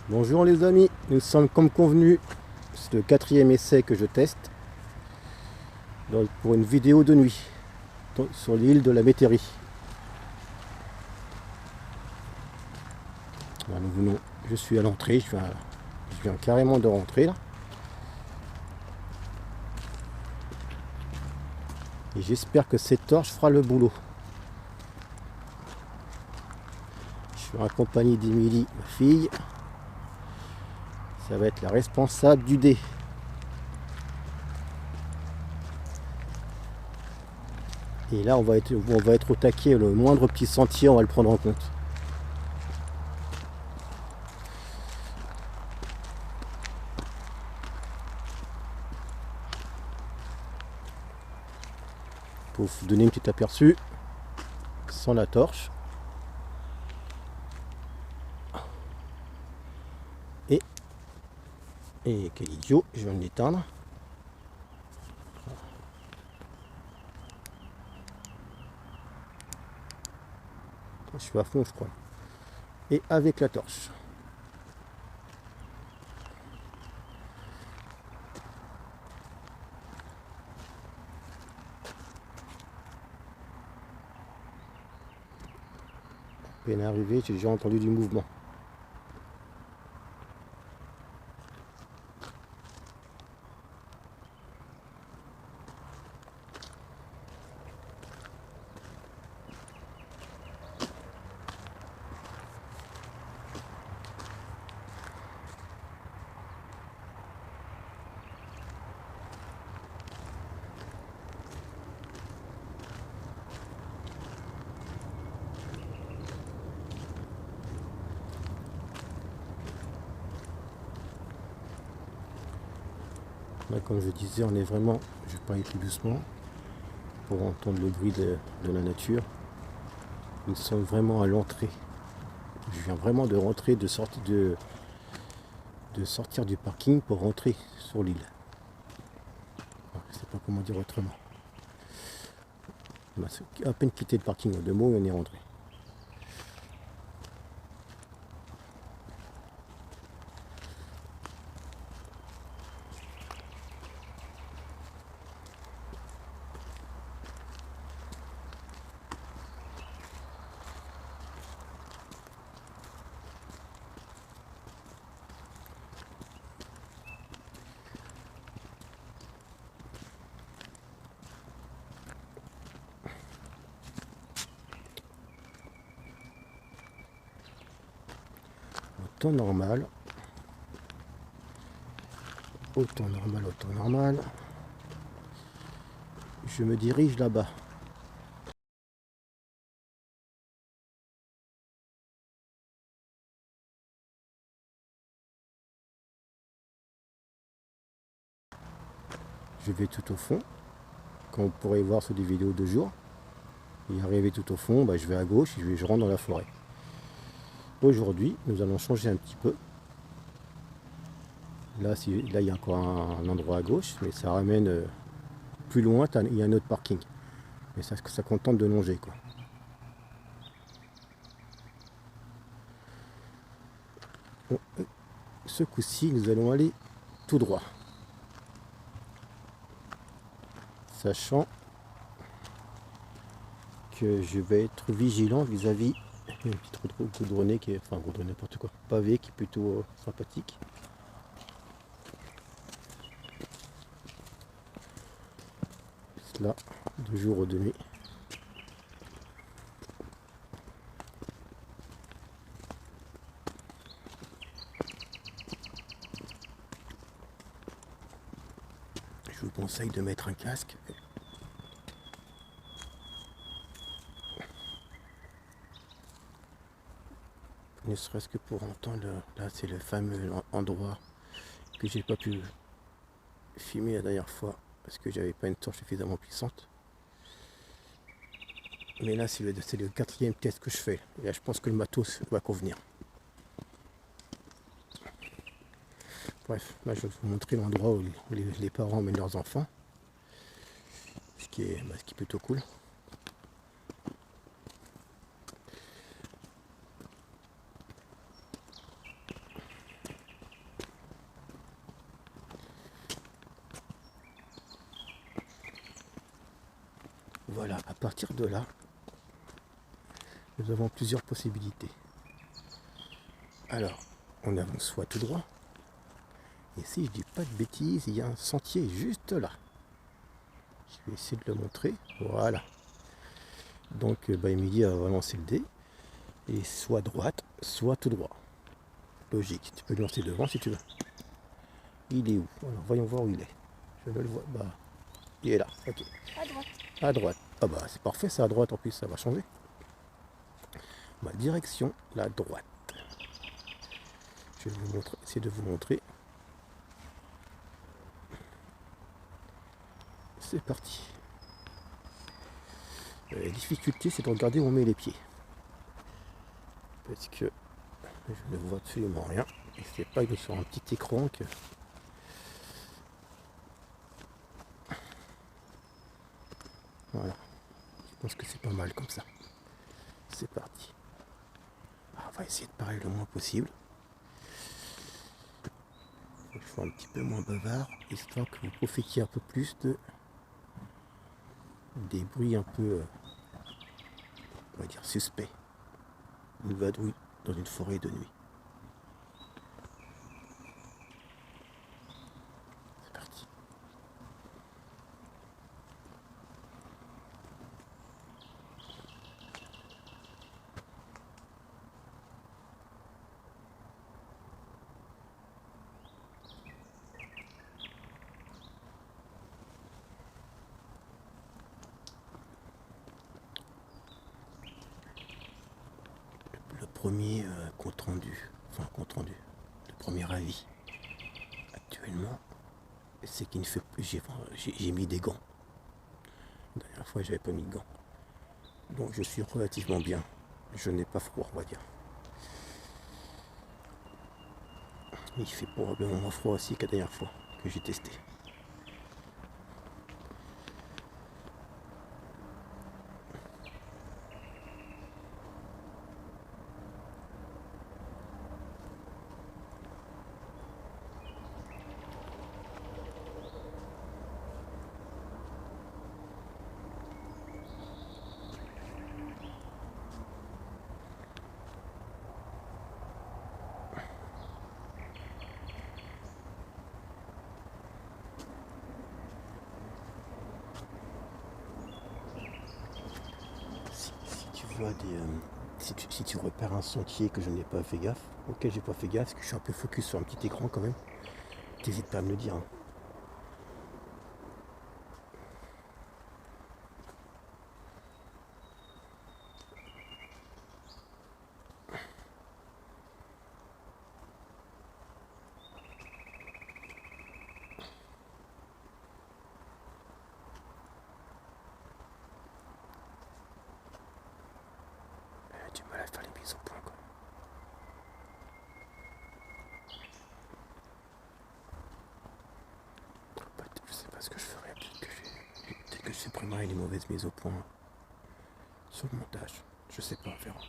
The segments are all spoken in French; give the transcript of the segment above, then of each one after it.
Bonjour les amis, nous sommes comme convenu, c'est le quatrième essai que je teste pour une vidéo de nuit sur l'île de la Métairie. Je suis à l'entrée, je viens carrément de rentrer là. Et j'espère que cette torche fera le boulot. Je suis en compagnie d'Emilie, ma fille. Ça va être la responsable du dé. Et là on va être au taquet, le moindre petit sentier on va le prendre en compte. Pour vous donner un petit aperçu, sans la torche. Et quel idiot, je viens de l'éteindre. Je suis à fond je crois. Et avec la torche. À peine arrivé, j'ai déjà entendu du mouvement. Là, comme je disais, on est vraiment, je vais parler plus doucement pour entendre le bruit de la nature. Nous sommes vraiment à l'entrée. Je viens vraiment de rentrer, de sortir du parking pour rentrer sur l'île. Je ne sais pas comment dire autrement. On a à peine quitté le parking en 2 mots et on est rentré. Au temps normal. Au temps normal, au temps normal. Je me dirige là-bas. Je vais tout au fond, comme vous pourrez voir sur des vidéos de jour. Et arrivé tout au fond, je vais à gauche et je rentre dans la forêt. Aujourd'hui, nous allons changer un petit peu. Là, il y a encore un endroit à gauche, mais ça ramène plus loin, il y a un autre parking. Mais ça contente de longer, quoi. Bon, ce coup-ci, nous allons aller tout droit. Sachant que je vais être vigilant vis-à-vis une petite route goudronnée qui est, enfin goudronnée n'importe quoi, pavé qui est plutôt sympathique. Là, de jour ou de nuit. Je vous conseille de mettre un casque. Ne serait-ce que pour entendre, là c'est le fameux endroit que j'ai pas pu filmer la dernière fois parce que j'avais pas une torche suffisamment puissante. Mais là c'est le quatrième test que je fais. Et là je pense que le matos va convenir. Bref, là je vais vous montrer l'endroit où les parents emmènent leurs enfants. Ce qui est plutôt cool. Voilà, à partir de là, nous avons plusieurs possibilités. Alors, on avance soit tout droit, et si je dis pas de bêtises, il y a un sentier juste là. Je vais essayer de le montrer. Voilà. Donc, Émilie va lancer le dé, et soit droite, soit tout droit. Logique, tu peux lui lancer devant si tu veux. Il est où? Alors, voyons voir où il est. Je ne le vois. Bah, il est là, ok. À droite. À droite. Ah bah c'est parfait, c'est à droite en plus, ça va changer. Ma direction, la droite. Je vais vous montrer, essayer de vous montrer. C'est parti. La difficulté, c'est de regarder où on met les pieds. Parce que je ne vois absolument rien. Et c'est pas que sur un petit écran que... Voilà. Je pense que c'est pas mal comme ça. C'est parti. Alors, on va essayer de parler le moins possible. Je suis un petit peu moins bavard, histoire que vous profitiez un peu plus des bruits un peu, on va dire, suspects. Une vadrouille dans une forêt de nuit. C'est parti. Le premier compte rendu, le premier avis actuellement, c'est qu'il ne fait j'ai mis des gants. La dernière fois j'avais pas mis de gants. Donc je suis relativement bien. Je n'ai pas froid, on va dire. Il fait probablement moins froid aussi que la dernière fois que j'ai testé. Si tu vois si tu repères un sentier que je n'ai pas fait gaffe, auquel j'ai pas fait gaffe, parce que je suis un peu focus sur un petit écran quand même, t'hésites pas à me le dire. Hein. J'ai du mal à faire les mises au point quoi. Je sais pas ce que je ferais, peut-être que je supprimerai les mauvaises mises au point sur le montage. Je sais pas, on verra.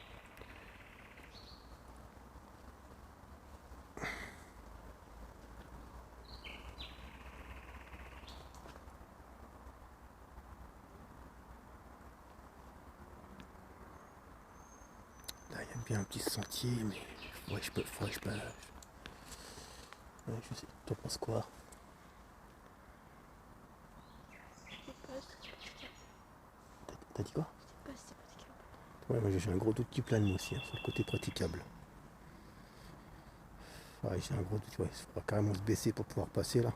Là, il y a bien un petit sentier, mais faudrait que je passe. Ouais, je sais, t'en penses quoi? T'as dit quoi? Ouais, moi j'ai un gros doute qui plane moi aussi, hein, sur le côté praticable. Ouais, j'ai un gros doute, ouais, il faudra carrément se baisser pour pouvoir passer là.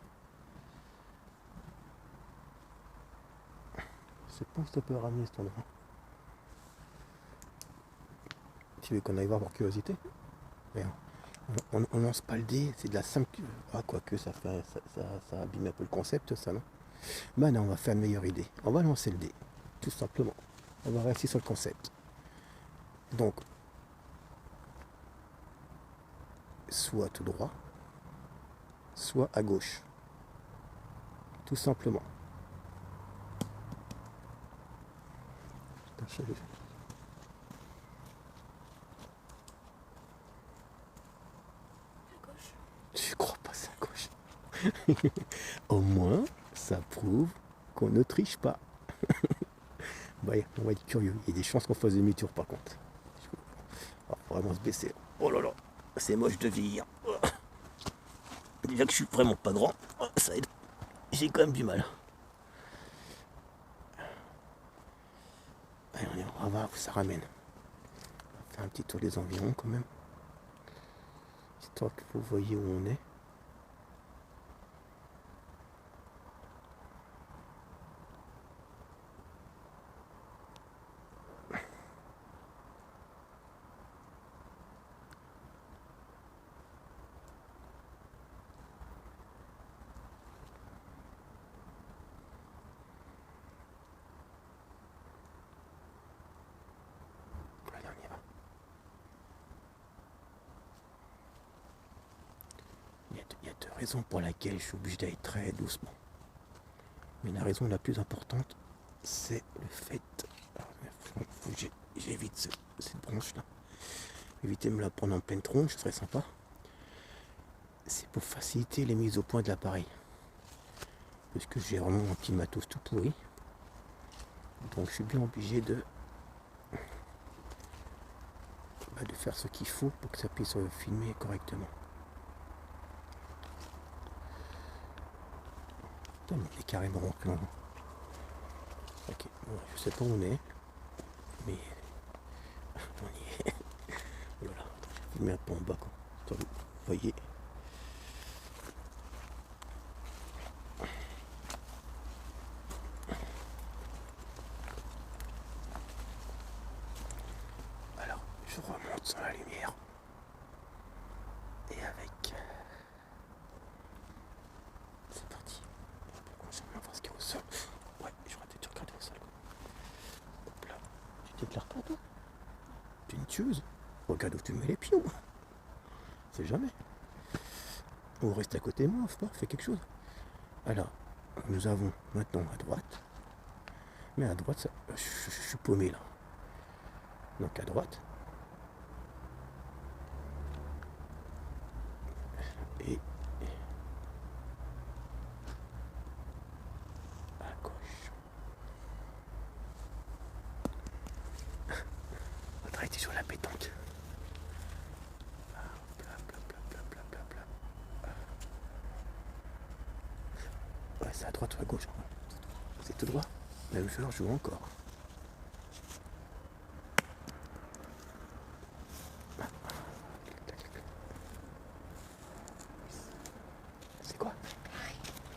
Je pense que ça peut ramener cet endroit. Tu veux qu'on aille voir par curiosité? Mais on lance pas le dé, c'est de la simple. Ah, quoique ça fait. Ça abîme un peu le concept, ça, non? Bah non, on va faire une meilleure idée. On va lancer le dé, tout simplement. On va rester sur le concept. Donc, soit tout droit, soit à gauche. Tout simplement. Putain, je crois pas c'est à gauche. Au moins, ça prouve qu'on ne triche pas. Ouais, on va être curieux. Il y a des chances qu'on fasse demi-tour par contre. On va vraiment se baisser. Oh là là, c'est moche de vieillir. Déjà que je suis vraiment pas grand, ça aide. J'ai quand même du mal. Allez, on va voir où ça ramène. On va faire un petit tour des environs quand même. Histoire que vous voyez où on est. Allez, on y va. Il y a deux raisons pour lesquelles je suis obligé d'aller très doucement. Mais la raison la plus importante, c'est le fait... Il faut que j'évite cette branche-là. Éviter de me la prendre en pleine tronche, ce serait sympa. C'est pour faciliter les mises au point de l'appareil. Parce que j'ai vraiment un petit matos tout pourri. Donc je suis bien obligé de faire ce qu'il faut pour que ça puisse filmer correctement. Putain, mais il est carrément rentré en... Ok, bon, je sais pas où on est, mais on y est. Oh là là, je vais filmer un peu en bas quoi. Attends, vous voyez. Alors, je remonte sans la lumière. Et avec... C'est parti. Pourquoi j'aimerais voir ce qu'il y a au sol. Ouais, j'aurais peut-être dû regarder au sol. Hop là. Tu t'éclaires pas toi? T'es une tueuse. Regarde où tu mets les pions. C'est jamais. Ou reste à côté de moi, fais quelque chose. Alors, nous avons maintenant à droite. Mais à droite, je suis paumé là. Donc à droite. Et à gauche. On va sur la pétanque. Ouais, c'est à droite ou à gauche. C'est tout droit. Même faire, je joue encore. C'est quoi?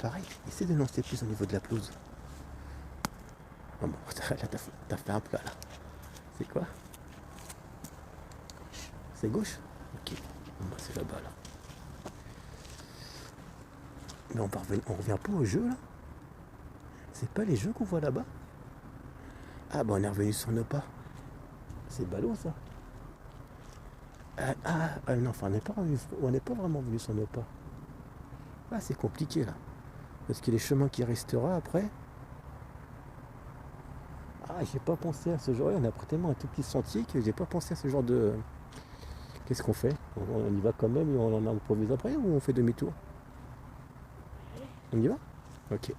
Pareil, essaie de lancer plus au niveau de la pelouse. Oh bon, là, t'as fait un plat là. C'est quoi? C'est gauche? Ok. Bon, bah, c'est là-bas là. Mais on revient pas au jeu là? C'est pas les jeux qu'on voit là-bas? Ah bah on est revenu sur nos pas. C'est ballot ça. Non, enfin on n'est pas vraiment venu sur nos pas. Ah c'est compliqué là. Parce que les chemins qui restera après. Ah j'ai pas pensé à ce genre. On a pris tellement un tout petit sentier que j'ai pas pensé à ce genre de. Qu'est-ce qu'on fait? On y va quand même et on en improvise après ou on fait demi-tour? On y va? Ok.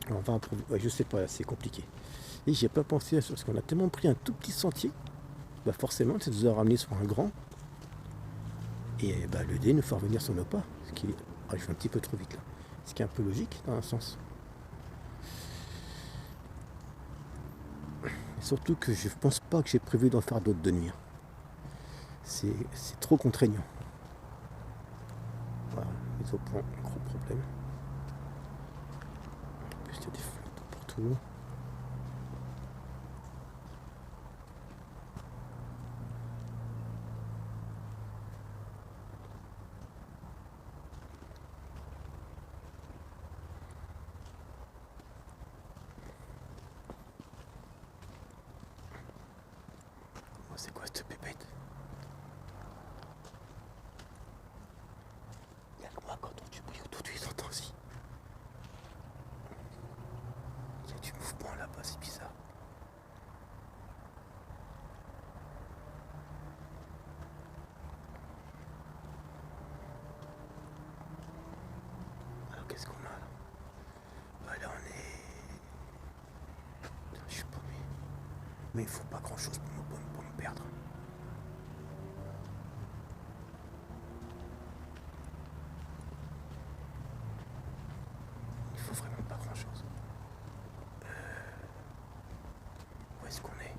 Alors, on va improviser. Ouais, je sais pas, c'est compliqué. Et j'ai pas pensé à ça parce qu'on a tellement pris un tout petit sentier. Bah forcément, ça nous a ramené sur un grand. Et bah, le dé nous fait revenir sur nos pas. Ce qui est... je vais un petit peu trop vite là. Ce qui est un peu logique dans un sens. Et surtout que je pense pas que j'ai prévu d'en faire d'autres de nuit. C'est trop contraignant. Voilà, mise au point, gros problème. En plus, il y a des flottes partout. C'est quoi cette pépette? Il y a que moi quand on du bruit autour tu les entends aussi. Il y a du mouvement là-bas, c'est bizarre. Alors qu'est-ce qu'on a là? Voilà, on est Mais il faut pas grand chose pour me perdre. Il faut vraiment pas grand chose. Où est-ce qu'on est?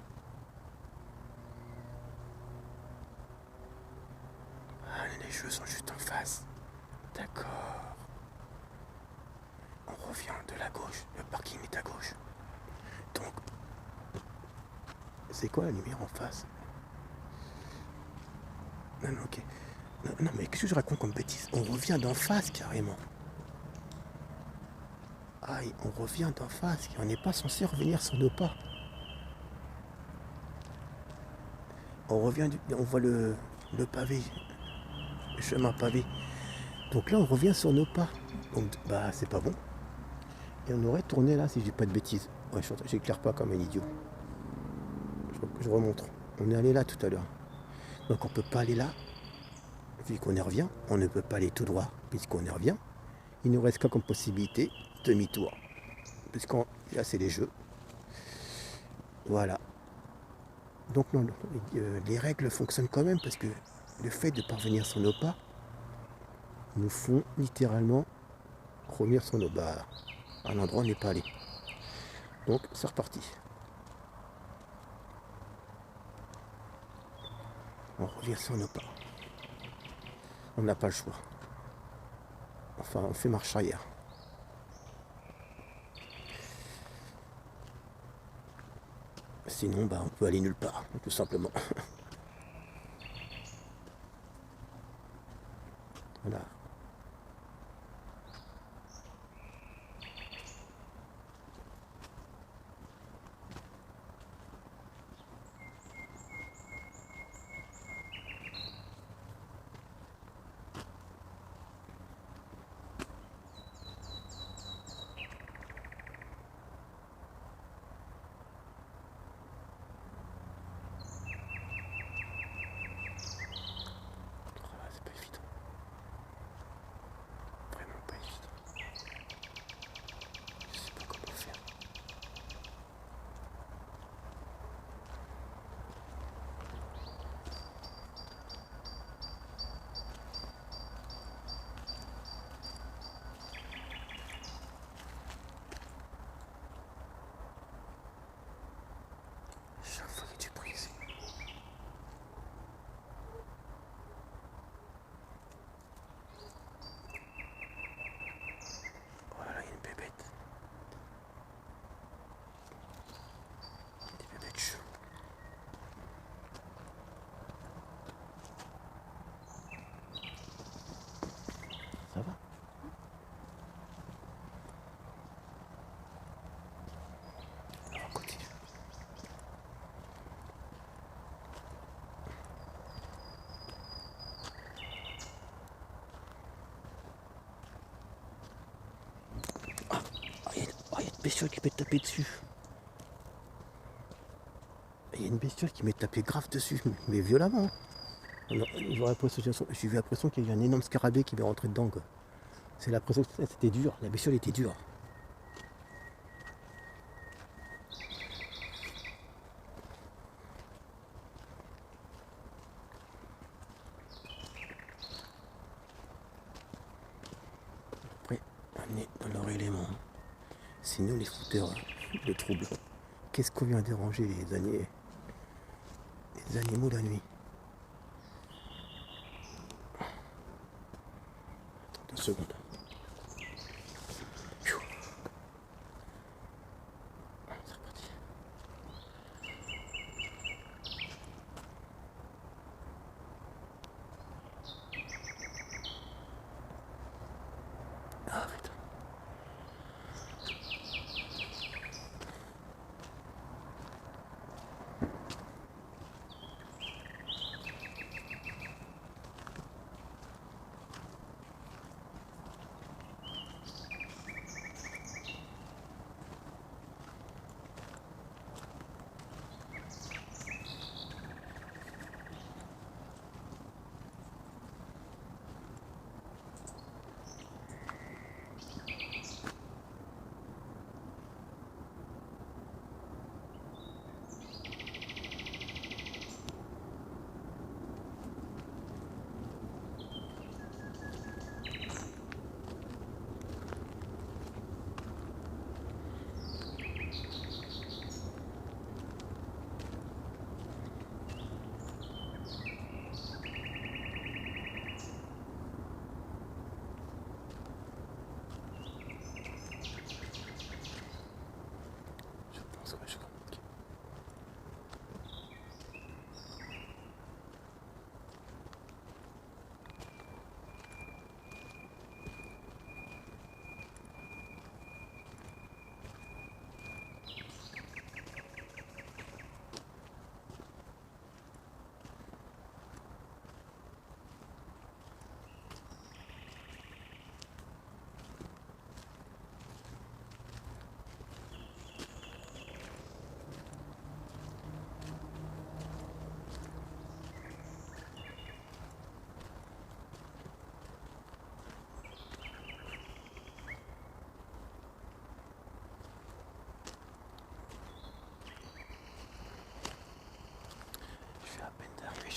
Ah, les jeux sont juste en face. D'accord. On revient de la gauche. Le parking est à gauche. Donc, c'est quoi la lumière en face? Non, non, ok. Non, non, mais qu'est-ce que je raconte comme bêtise? On revient d'en face carrément. Aïe, on revient d'en face. On n'est pas censé revenir sur nos pas. On revient, on voit le pavé, le chemin pavé. Donc là, on revient sur nos pas. Donc, bah, c'est pas bon. Et on aurait tourné là si j'ai pas de bêtises. Ouais, j'éclaire pas comme un idiot. Je remonte. On est allé là tout à l'heure. Donc on peut pas aller là. Vu qu'on y revient, on ne peut pas aller tout droit puisqu'on y revient. Il nous reste quoi comme possibilité? Demi-tour. Puisqu'on là c'est les jeux. Voilà. Donc non, les règles fonctionnent quand même parce que le fait de parvenir sur nos pas nous font littéralement revenir sur nos barres. À l'endroit où on n'est pas allé. Donc c'est reparti. On revient sur nos pas. On n'a pas le choix. Enfin, on fait marche arrière. Sinon, bah, on peut aller nulle part, tout simplement. Voilà. Ah, c'est pas évident. Vraiment pas évident. Je sais pas comment faire. Chaque fois que tu brises. Voilà, il y a une bébête. Des bébêtes chaudes. Ça va? Alors, on continue. Il y a une bestiole qui m'est tapée dessus. Il y a une bestiole qui m'est tapée grave dessus, mais violemment. Non, j'ai eu l'impression qu'il y a eu un énorme scarabée qui m'est rentré dedans. Quoi. C'est l'impression que c'était dur. La bestiole était dure. Après, on est dans leur élément. C'est nous les fouteurs de troubles. Qu'est-ce qu'on vient déranger les animaux la nuit? Attends 2 secondes. Pfiou. C'est reparti. Ah putain.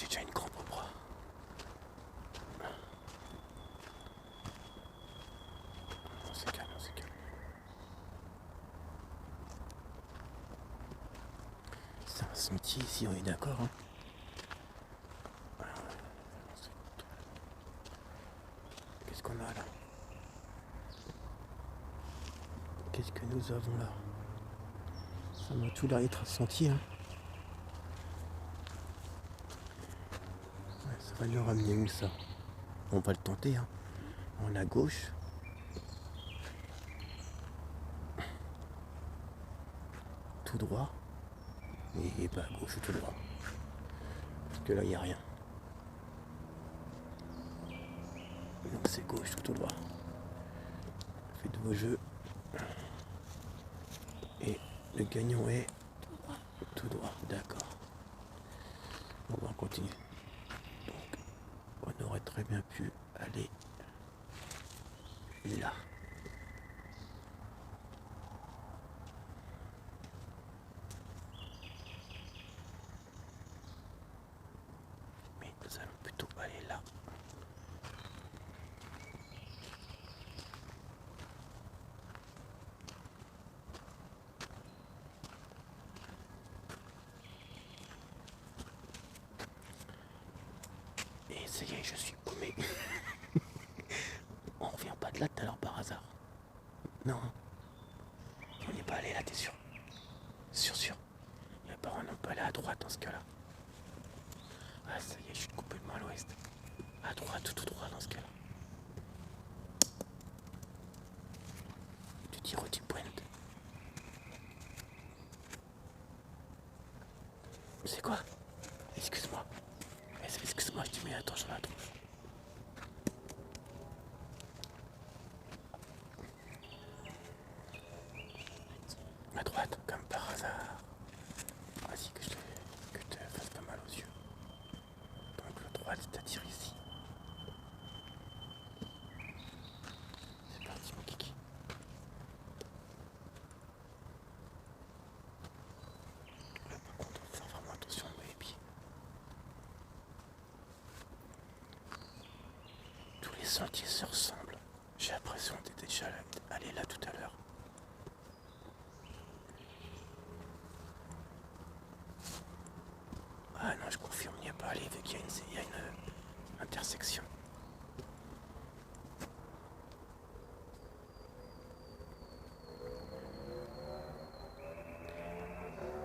j'ai déjà une crampe au bras. On se calme, on se calme. C'est un sentier ici, on est d'accord, hein. Qu'est-ce qu'on a là? Qu'est-ce que nous avons là? Ça m'a tout l'air d'être un sentier, hein. Ouais, ça va nous ramener où ça? On va le tenter, hein. On a gauche. Tout droit. Et pas à gauche ou tout droit. Parce que là, il n'y a rien. Donc c'est gauche ou tout droit. Faites vos jeux. Et le gagnant est tout droit. D'accord. On va continuer. Donc, on aurait très bien pu aller là. Mais nous allons plutôt aller là. Et ça y est, je suis paumé. On revient pas de là tout à l'heure par hasard. Non. On n'est pas allé là, t'es sûr? Sûr. Et bah on n'est pas allé à droite dans ce cas-là. Ah ça y est, je suis complètement à l'ouest. À droite, tout droit dans ce cas-là. Tu dis Roti Pointe. C'est quoi? Excuse-moi. Excuse-moi, je te mets attention à la tronche. À droite, comme par hasard. Vas-y, que je te fasse pas mal aux yeux. Donc, le droit, c'est-à-dire ici. C'est parti, mon kiki. Là, par contre, on va faire vraiment attention à mes pieds. Tous les sentiers se ressemblent. J'ai l'impression d'être déjà allé là tout à l'heure. Ah non, je confirme, il n'y a pas allé vu qu'il y a une intersection.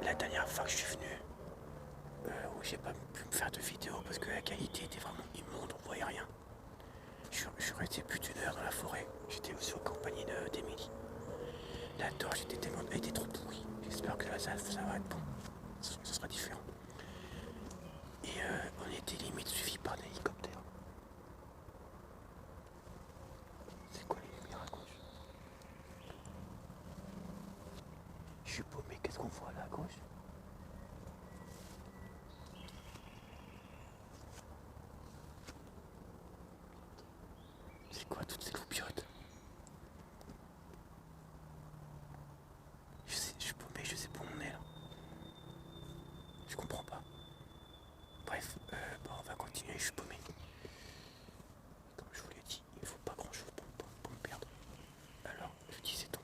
La dernière fois que je suis venu, où j'ai pas pu me faire de vidéo parce que la qualité était vraiment immonde, on voyait rien. Je suis resté plus d'une heure dans la forêt. J'étais aussi en compagnie d'Emilie. La torche était trop pourrie. J'espère que là ça va être bon. Ça sera différent. Et on était limite suivi par des hélicoptères. C'est quoi les lumières à gauche? Je suis paumé, qu'est-ce qu'on voit là à gauche? C'est quoi toutes ces loupiottes? Je suis paumé, je sais pas où on est là. Je comprends pas. Bref, on va continuer, je suis paumé. Comme je vous l'ai dit, il faut pas grand chose pour me perdre. Alors, je disais donc,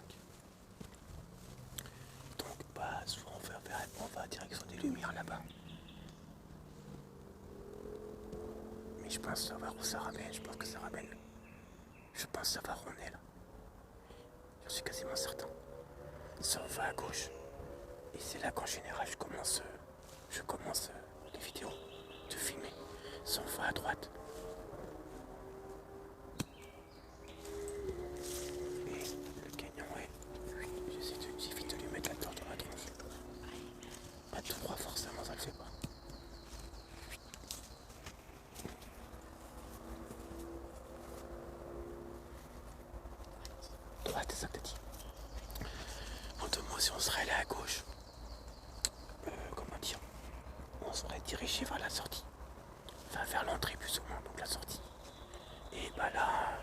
soit on va à direction des lumières là-bas. Mais je pense savoir où ça ramène, je pense que ça ramène. Je pense savoir où on est là. J'en suis quasiment certain. Ça on va à gauche. Et c'est là qu'en général je commence les vidéos de filmer. Ça on va à droite. Et le gagnant est... J'évite de lui mettre la torche dans la tronche. Pas tout droit forcément, ça le fait pas. Droite, c'est ça que t'as dit. En deux mots, si on serait allé à gauche, comment dire, on serait dirigé vers la sortie. Enfin, vers l'entrée plus ou moins, donc la sortie. Et là,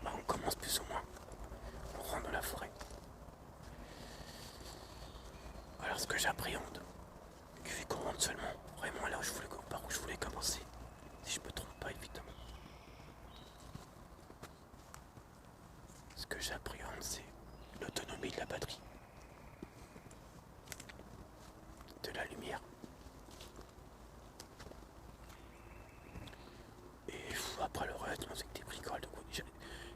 on commence plus ou moins. On rentre dans la forêt. Alors ce que j'appréhende, vu qu'on rentre seulement vraiment là où par où je voulais commencer. penser, si je me trompe pas évidemment. Ce que j'appréhende, c'est l'autonomie de la batterie, de la lumière. Et après le reste, c'est que des bricoles.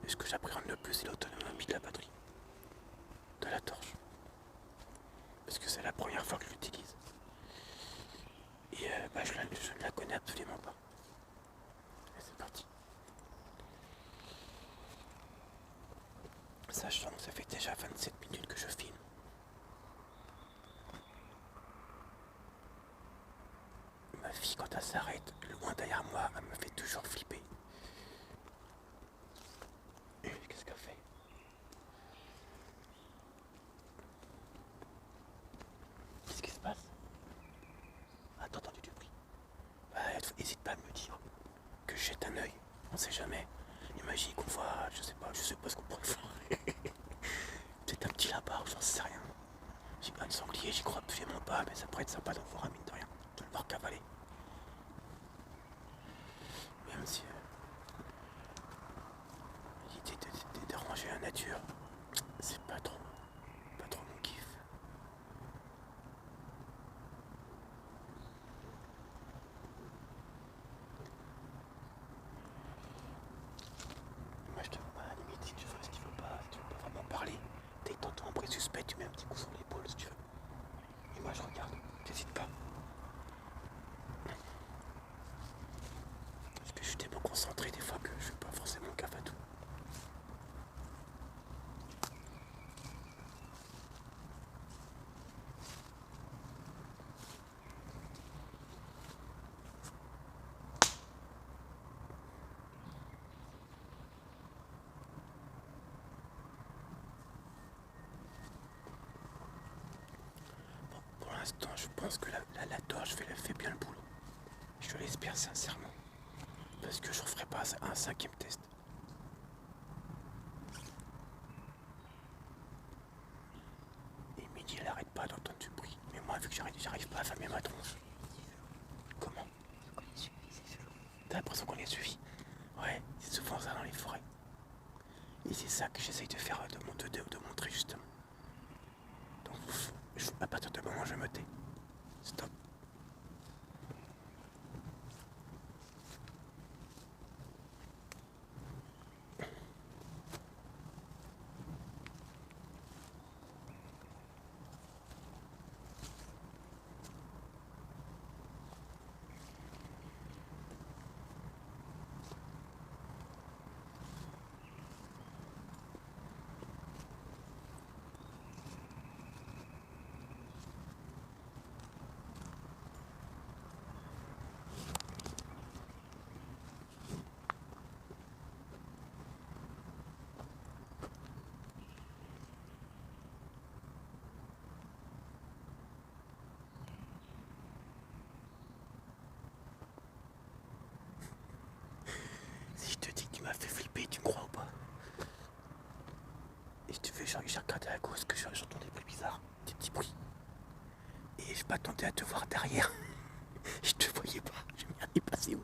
Et ce que j'appréhende le plus, c'est l'autonomie de la batterie, de la torche. Parce que c'est la première fois que je l'utilise. Et je ne la connais absolument pas. Et c'est parti. Sachant que ça fait déjà 27 minutes que je filme. Ma fille, quand elle s'arrête loin derrière moi, elle me fait toujours flipper. Et qu'est-ce qu'elle fait? Qu'est-ce qui se passe? Ah, t'as entendu du bruit? N'hésite pas à me dire que je jette un œil. On sait jamais. Imagine qu'on voit, je sais pas ce qu'on pourrait voir. Peut-être un petit lapin, j'en sais rien. J'ai pas de sanglier, j'y crois absolument pas, mais ça pourrait être sympa d'en voir un, mine de rien. De le voir cavaler. Même si l'idée de ranger la nature, c'est pas trop mon kiff. Moi je te vois à la limite, si tu veux, si tu veux pas vraiment parler, dès que t'entends un bruit suspect, tu mets un petit coup sur l'épaule si tu veux. Et moi je regarde, t'hésites pas. Parce que je suis tellement concentré des fois que je fais pas forcément gaffe à tout. Bon, pour l'instant, je pense que la torche fait bien le boulot. Je l'espère sincèrement. Parce que je ne referai pas un cinquième test. Et Midi, elle arrête pas d'entendre du bruit. Mais moi, vu que j'arrive pas à fermer ma tronche. Comment? T'as l'impression qu'on est suivi? Ouais, c'est souvent ça dans les forêts. Et c'est ça que j'essaye de faire, de montrer justement. Donc, à partir du moment où je me tais, stop. Si je te dis que tu m'as fait flipper, tu me crois ou pas? Et je te fais, j'ai regardé à gauche que j'entends des bruits bizarres, des petits bruits. Et je m'attendais à te voir derrière. Je te voyais pas, je me dis passé où?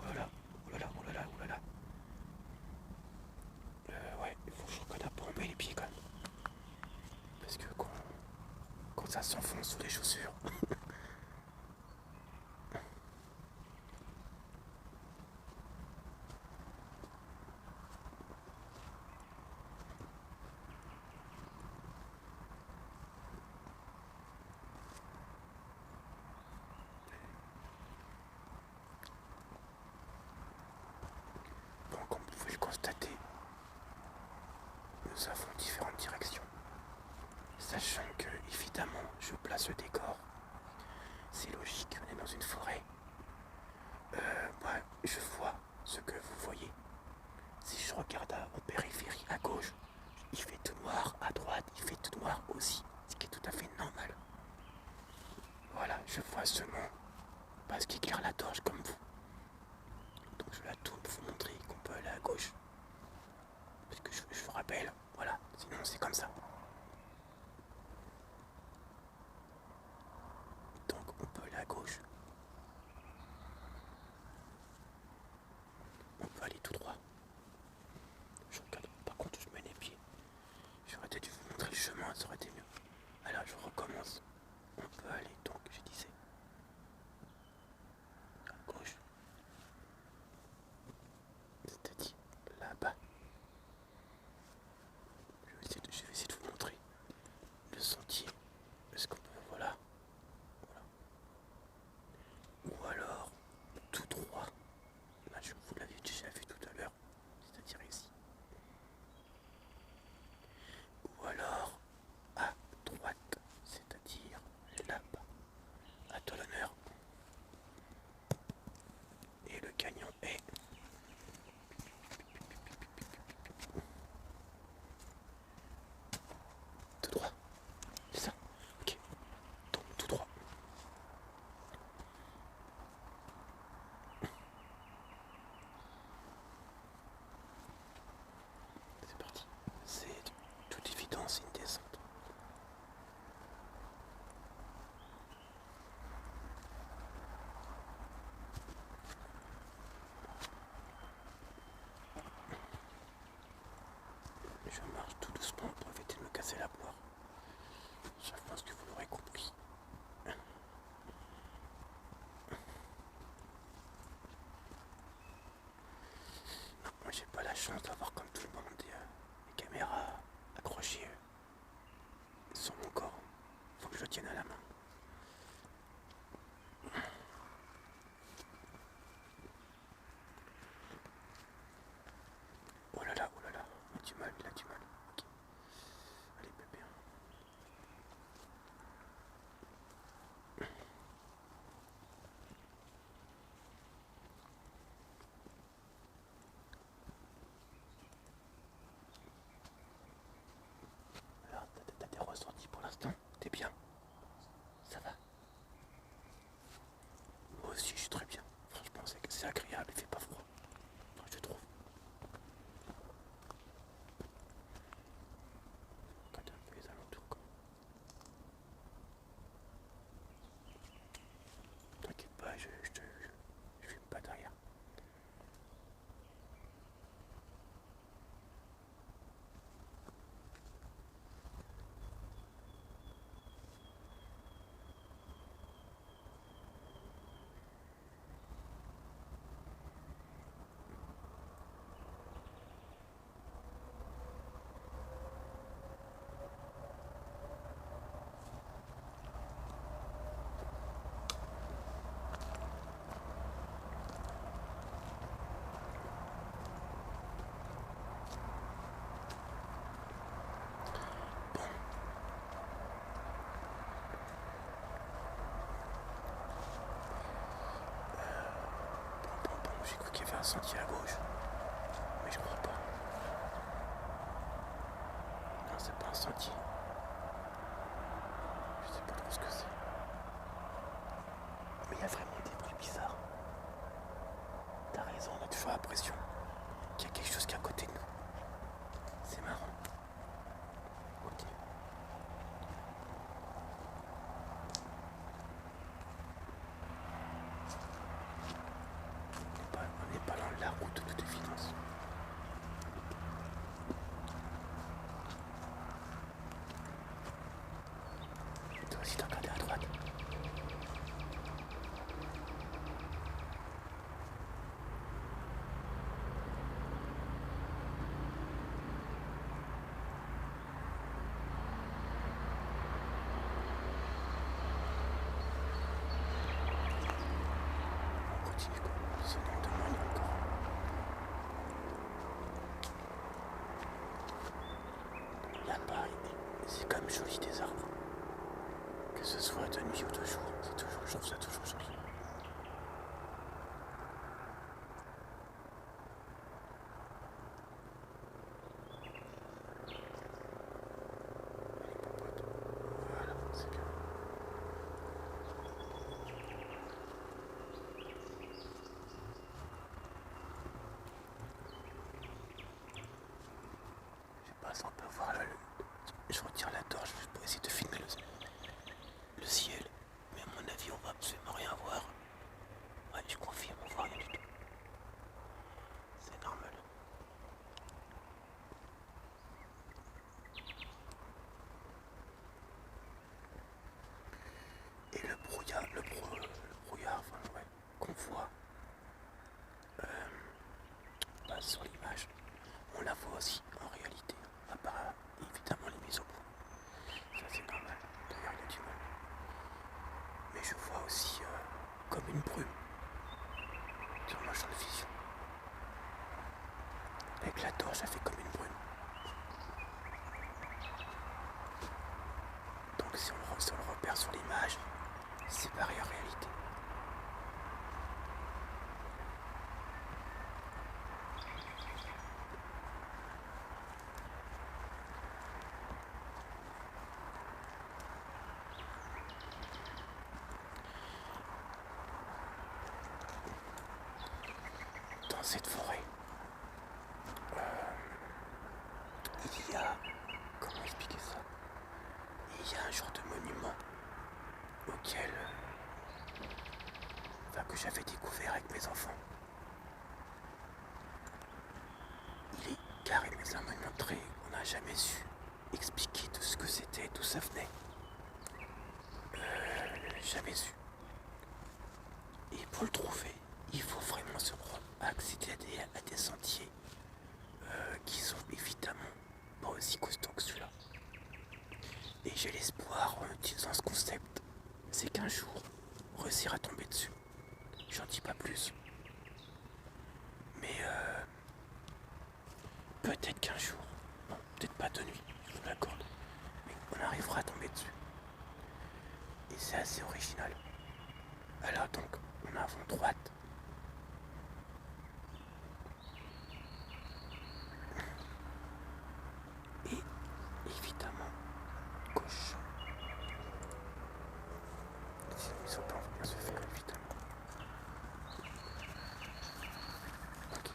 Oh là là, oh là là, oh là là, oh là là. Ouais, il faut que je reconnais pour enlever les pieds quand même. Parce que quand ça s'enfonce sous les chaussures. Bon, comme vous pouvez le constater, nous avons différentes directions. Sachant que, évidemment, je place le décor. C'est logique, on est dans une forêt. Moi, je vois ce que vous voyez. Si je regarde en périphérie à gauche, il fait tout noir, à droite, il fait tout noir aussi, ce qui est tout à fait normal. Voilà, je vois seulement parce qu'il éclaire la torche comme vous. Donc je la tourne pour vous montrer qu'on peut aller à gauche. Parce que je vous rappelle, Voilà, sinon c'est comme ça. Donc on peut aller à gauche. On peut aller tout droit. Je regarde. Par contre, je mets les pieds. J'aurais peut-être dû vous montrer le chemin, ça aurait été mieux. Alors je recommence. On peut aller donc, je disais, à gauche. C'est-à-dire là-bas. Je vais essayer de vous montrer le sentier. Est-ce qu'on peut, voilà. Ou alors tout droit. Là, je vous l'avais déjà vu tout à l'heure. C'est-à-dire ici. Ou alors à droite, c'est-à-dire là-bas. À toi l'honneur. Et le gagnant est tout droit. C'est ça? Ok. Donc tout droit. C'est parti. C'est de toute évidence une descente. Je marche tout doucement pour éviter de me casser la poire. Je pense que vous l'aurez compris. Non, moi j'ai pas la chance d'avoir comme tout le monde des caméras accrochées sur mon corps. Faut que je le tienne à la main. Oh là là, il a du mal, il a du mal. Ok. Allez bébé. Alors, t'as des ressentis pour l'instant? T'es bien? Ça va? Moi aussi, je suis très bien. Franchement, c'est agréable, il fait pas froid. Enfin, je trouve. Regarde un peu les alentours, quoi. T'inquiète pas, je fume pas derrière. Bon, j'ai cru qu'il y avait un sentier à gauche. Mais je crois pas. Non, c'est pas un sentier. Je sais pas trop ce que c'est. Mais il y a vraiment des bruits bizarres. T'as raison, on a toujours l'impression qu'il y a quelque chose qui est à côté de nous. C'est marrant. Continue. On n'est pas loin de la route de toute évidence. Toi aussi t'as regardé à droite. On continue quoi. Ce nom de moine encore. Là-bas, c'est quand même joli des arbres. Que ce soit de nuit ou de jour, je trouve ça toujours joli. Voilà, c'est bien. Je passe un peu Je retire la torche pour essayer de filmer le ciel. Mais à mon avis, on va absolument rien voir. Ouais, je confirme, on voit rien du tout. C'est normal. Et le brouillard, enfin, ouais, qu'on voit sur l'image, on la voit aussi en réalité, à part évidemment les mises au point. Ça c'est normal, d'ailleurs il y a du mal. Mais je vois aussi comme une brume sur mon champ de vision. Avec la torche, ça fait comme une brume. Donc si on le repère sur l'image, c'est pareil en réalité. Dans cette forêt, il y a... Comment expliquer ça? Il y a un genre de monument auquel... que j'avais découvert avec mes enfants. Il est carré, mais un monument très... On n'a jamais su expliquer tout ce que c'était, d'où ça venait. Jamais su. Et pour le trouver, il faut vraiment accéder à des sentiers qui sont évidemment pas aussi costauds que celui-là. Et j'ai l'espoir, en utilisant ce concept, c'est qu'un jour, on réussira à tomber dessus. J'en dis pas plus. Mais peut-être qu'un jour, bon, peut-être pas de nuit, je vous l'accorde, mais on arrivera à tomber dessus. Et c'est assez original. Alors donc, on a avant droite. Et évidemment, gauche. Ils sont pas bien se faire, évidemment. Ok.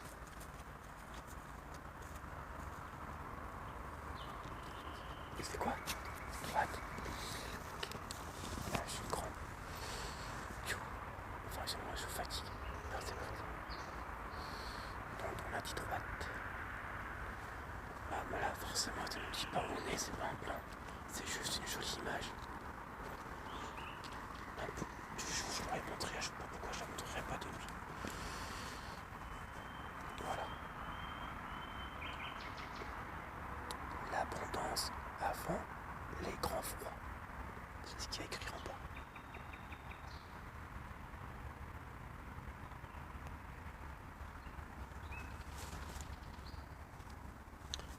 Et c'est quoi? Droite. Ok. Là, je suis grand. Enfin, je fatigue. Non, c'est pas ça. Donc, on a dit droite. Ah, mais là, forcément, ça ne dit pas où on est, c'est pas un plan. C'est juste une jolie image. Je l'aurais montré, je sais pas pourquoi je la montrerai pas de nuit. Voilà. L'abondance avant les grands froids. C'est ce qu'il y a écrit en bas.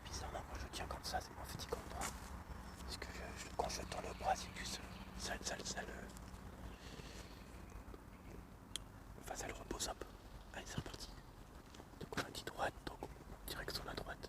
Bizarrement, quand je tiens comme ça, c'est moins fatigant de bras. Parce que quand je tends le bras, c'est que ça le repose un peu. Allez, c'est reparti. Donc on a dit droite, donc direction la droite.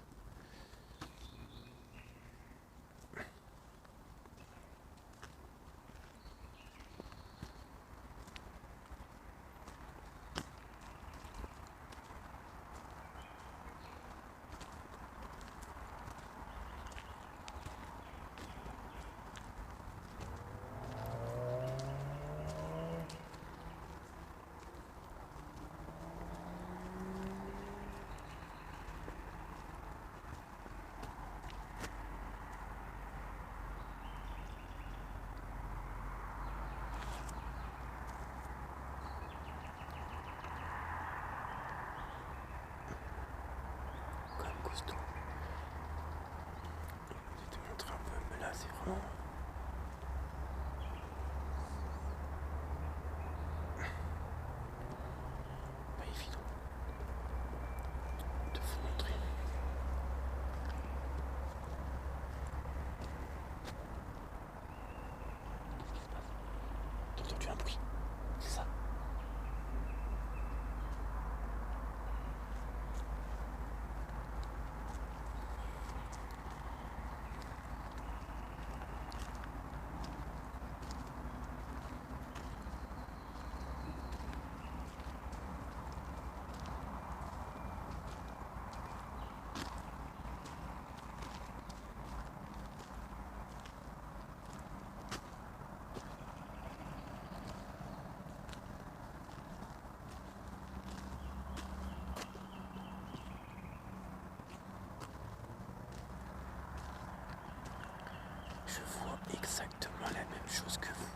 Je vois exactement la même chose que vous,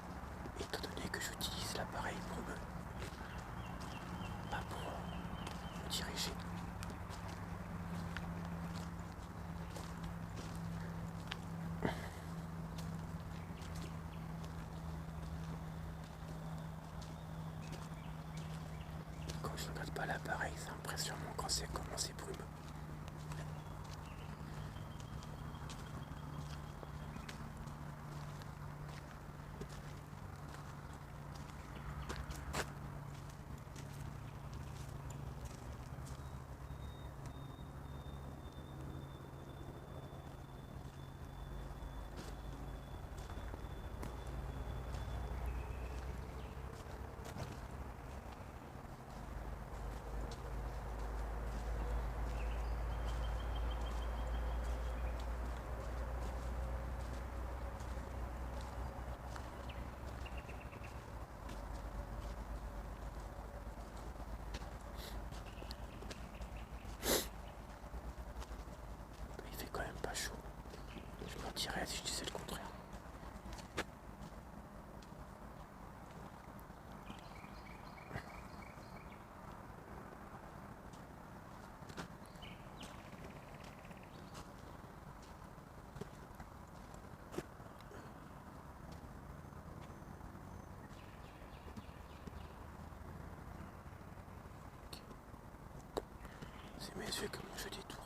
étant donné que j'utilise l'appareil pour me diriger. Quand je regarde pas l'appareil, c'est impressionnant quand c'est comment c'est brumeux. Il fait quand même pas chaud. Je mentirais si je disais le contraire. C'est mes yeux comment je détourne.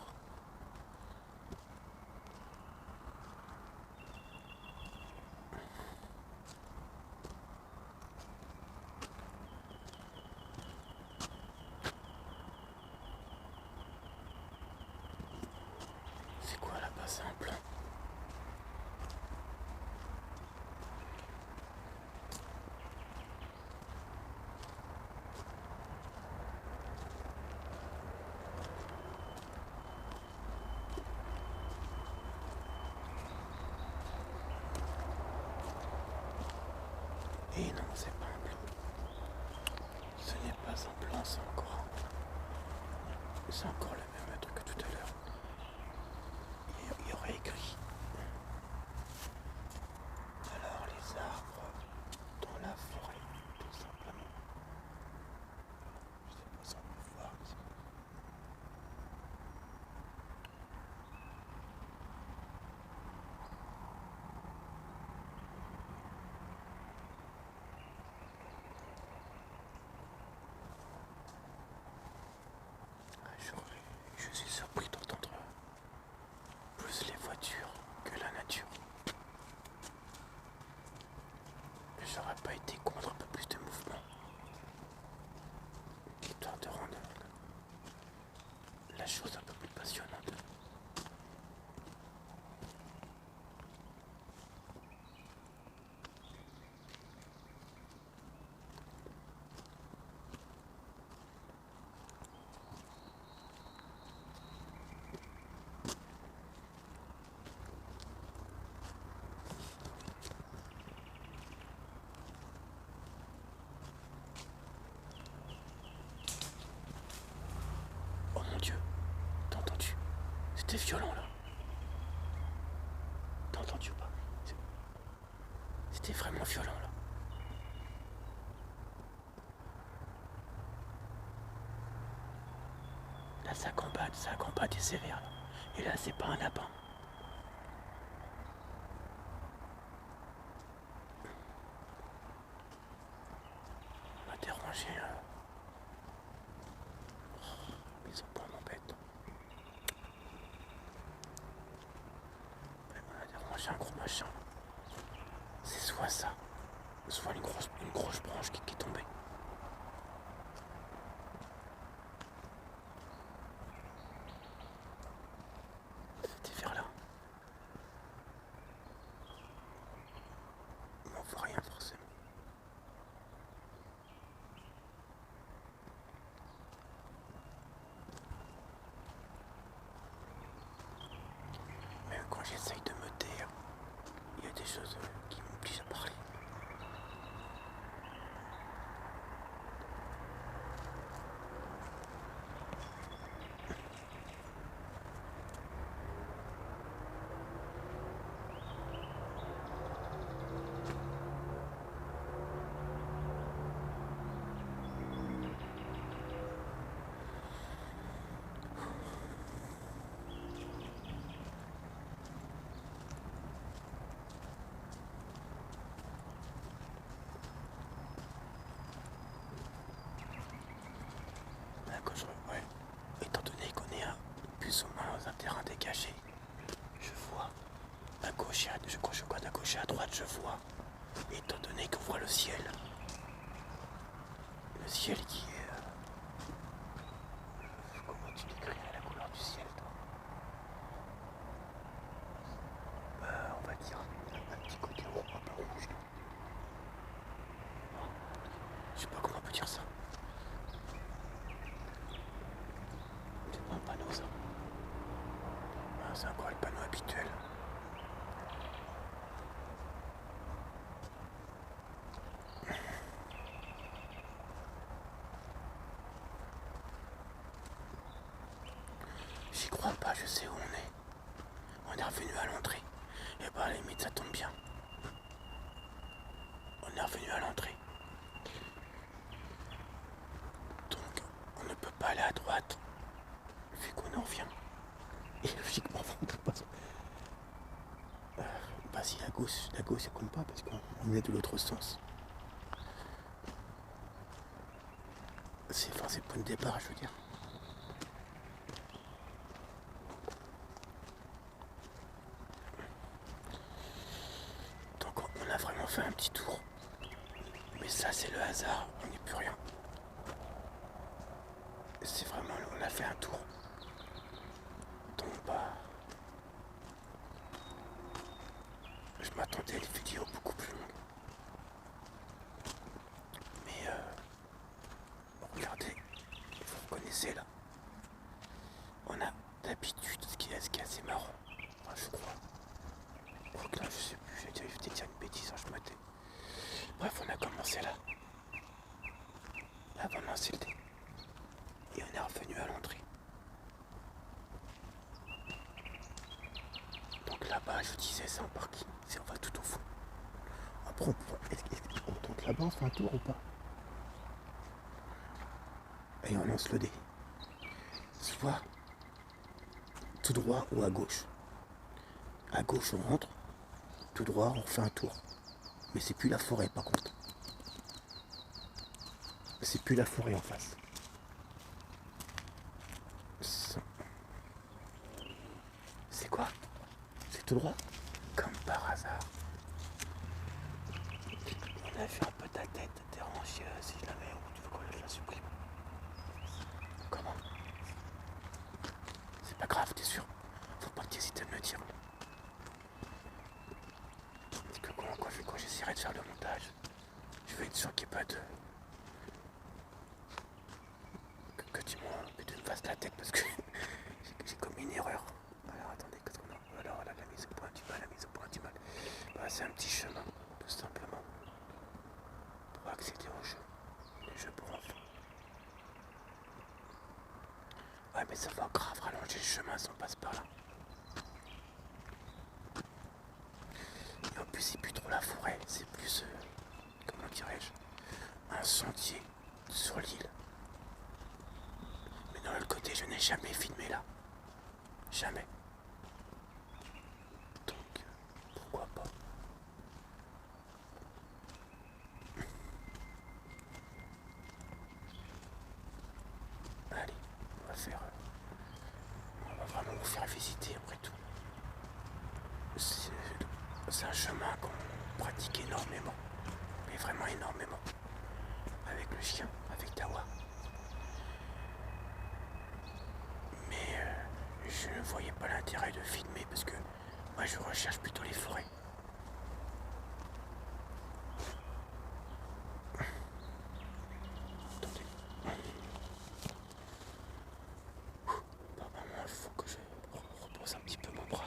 C'est quoi là-bas? C'est un plan. Et non, c'est pas un plan. Ce n'est pas un plan, c'est encore le même truc que tout à l'heure. Il y aurait écrit. Alors les arbres dans la forêt, tout simplement. Je sais pas si on peut voir ici. Je suis surpris d'entendre plus les voitures que la nature. J'aurais pas été contre un peu plus de mouvement, histoire de rendre la chose un peu plus passionnante. Oh mon Dieu, t'as entendu? C'était violent là. T'as entendu ou pas? C'était vraiment violent là. Là ça combat des sévères là. Et là c'est pas un lapin. On m'a dérangé. Ils ont pas m'embête. On a dérangé un gros machin. C'est soit ça, soit une grosse branche qui est tombée. C'était vers là. Mais on voit rien forcément. Même quand j'essaye de me taire, il y a des choses qui m'obligent à parler. dégagé. Je vois à gauche, quand je regarde à gauche et à droite, je vois, étant donné qu'on voit le ciel qui est... comment tu décrirais la couleur du ciel, toi? On va dire un petit côté un peu rouge. Je sais pas comment on peut dire ça. C'est pas un panneau, ça. Ah, c'est encore le panneau habituel. J'y crois pas, je sais où on est. On est revenu à l'entrée. Et bah à la limite ça tombe bien. On est revenu à l'entrée. Donc on ne peut pas aller à droite vu qu'on en revient. Et logiquement on peut pas. Bah si la gauche ça compte pas parce qu'on est de l'autre sens. C'est le point de départ, je veux dire. Donc on a vraiment fait un petit tour. Mais ça c'est le hasard, on n'y peut rien. C'est vraiment, on a fait un tour. Donc bah, je m'attendais à des vidéos beaucoup plus longues. Mais regardez, vous reconnaissez là. On a d'habitude ce qui est assez marrant. Enfin, je crois. Quoique là, je sais plus, j'ai peut-être dire une bêtise, je me tais. Bref, on a commencé là. Avant de lancer le dé. Et on est revenu à l'entrée. Donc là-bas, je disais, c'est un parking. On va tout au fond. Après, on tente là-bas, on fait un tour ou pas? Et on lance le dé. Soit tout droit ou à gauche. À gauche, on rentre. Tout droit, on fait un tour. Mais c'est plus la forêt, par contre. C'est plus la forêt en face. C'est quoi? C'est tout droit? Comme par hasard. On a vu un peu ta tête déranger si je la mets ou tu veux qu'on la supprime? Comment? C'est pas grave, t'es sûr? Faut pas que t'hésites à me le dire. Parce que quand j'essaierai de faire le montage, je veux être sûr qu'il n'y ait pas de... que tu me fasses la tête parce que j'ai commis une erreur. Alors attendez, qu'est-ce qu'on a? Alors là, la mise au point du mal, Bah, c'est un petit chemin, tout simplement, pour accéder au jeu. Les jeux pour enfants. Ouais, mais ça va grave rallonger le chemin si on passe par là. Et en plus, c'est plus trop la forêt, c'est plus, comment dirais-je, un sentier sur l'île. Mais dans l'autre côté, je n'ai jamais filmé là. Jamais. Donc, pourquoi pas? Allez, on va vraiment vous faire visiter après tout. C'est un chemin qu'on pratique énormément, mais vraiment énormément, avec le chien, avec Tawa. Mais je ne voyais pas l'intérêt de filmer parce que moi je recherche plutôt les forêts. Attendez. Par moment, il faut que je repose un petit peu mon bras.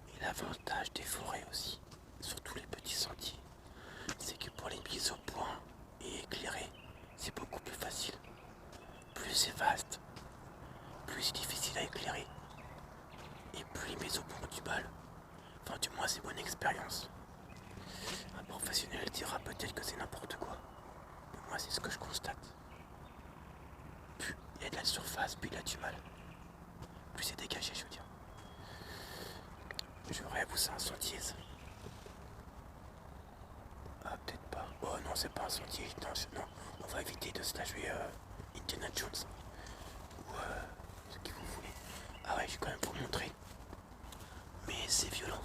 Et l'avantage des forêts aussi, surtout les petits sentiers, c'est que pour les mises au point et éclairer, c'est beaucoup plus facile. Plus c'est vaste, plus c'est difficile à éclairer. Et plus les mises au point du mal. Enfin, du moins, c'est mon expérience. Un professionnel dira peut-être que c'est n'importe quoi. Mais moi, c'est ce que je constate. Plus il y a de la surface, plus il a du mal. Plus c'est dégagé, je veux dire. Je rêve où c'est un sentier. Hop. c'est pas un sentier. Non, non, on va éviter de se la jouer Indiana Jones. Ou ce que vous voulez. Ah ouais, je vais quand même vous montrer. Mais c'est violent.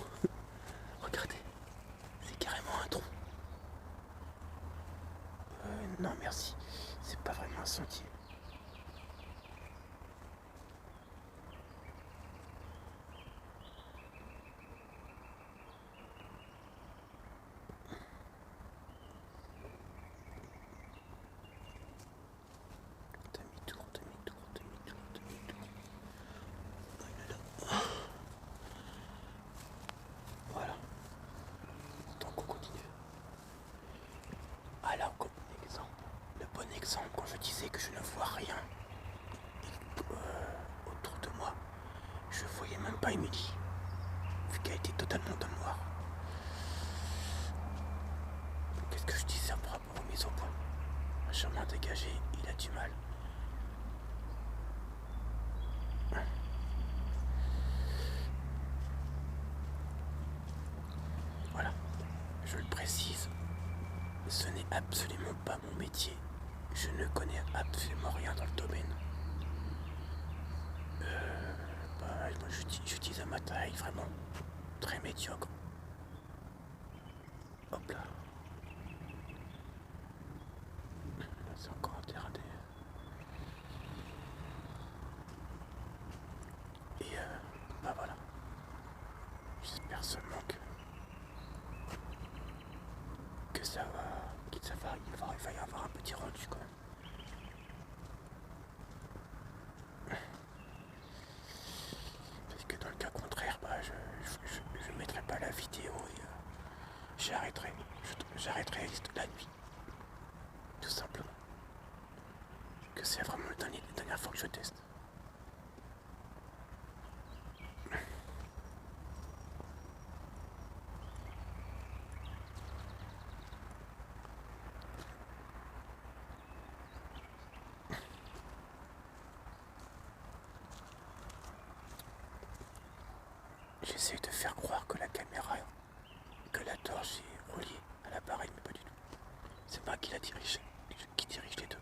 Regardez, c'est carrément un trou. Non merci, c'est pas vraiment un sentier. Demi-tour, demi-tour, demi-tour, demi-tour. Oh, il est là. Voilà, donc on continue. Alors, comme exemple, le bon exemple, quand je disais que je ne vois rien autour de moi, je voyais même pas Émilie, vu qu'elle était totalement dans le noir. Qu'est-ce que je disais par rapport aux mises au point? Un chemin dégagé, il a du mal. Voilà, je le précise, ce n'est absolument pas mon métier. Je ne connais absolument rien dans le domaine. Moi j'utilise un matériel vraiment très médiocre. Hop là. C'est encore un terrain des... Et bah voilà. J'espère seulement que ça va. Il va y avoir un petit rendu quand même. Parce que dans le cas contraire, bah, je mettrai pas la vidéo et j'arrêterai. J'arrêterai la nuit. Tout simplement. Que c'est vraiment la dernière fois que je teste. J'essaie de faire croire que la caméra, que la torche est reliée à l'appareil, mais pas du tout. C'est moi qui dirige les deux.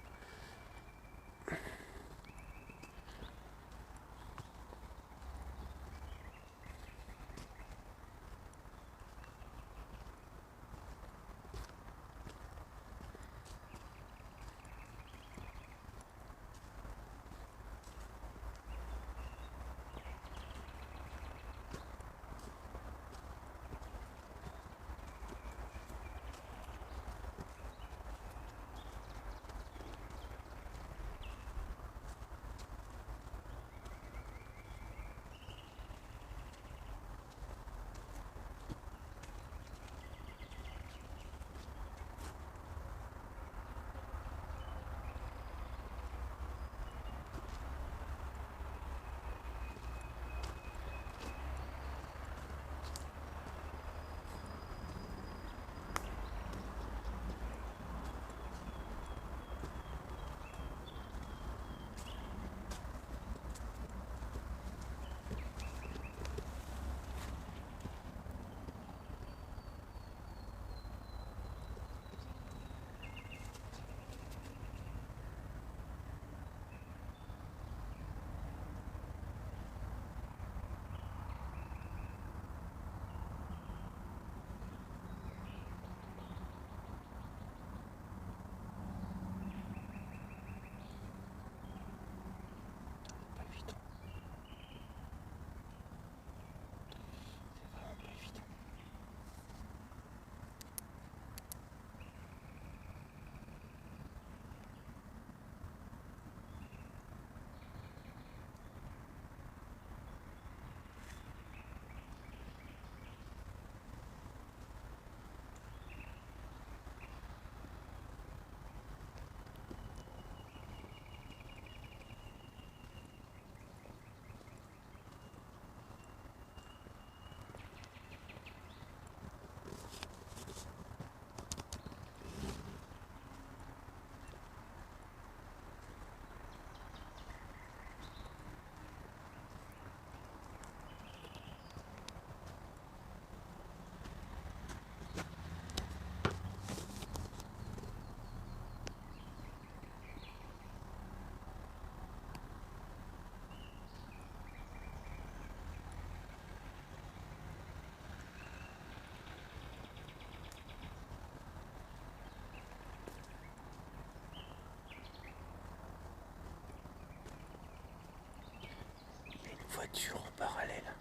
voitures en parallèle.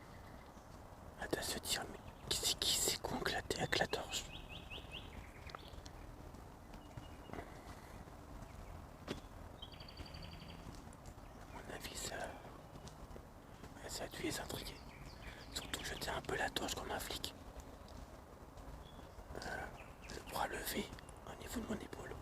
Elle doit se dire, mais qui c'est qu'on éclaté avec la torche? À mon avis, ça a dû les intriguer. Surtout que j'étais un peu la torche comme un flic. Le bras levé au niveau de mon épaule.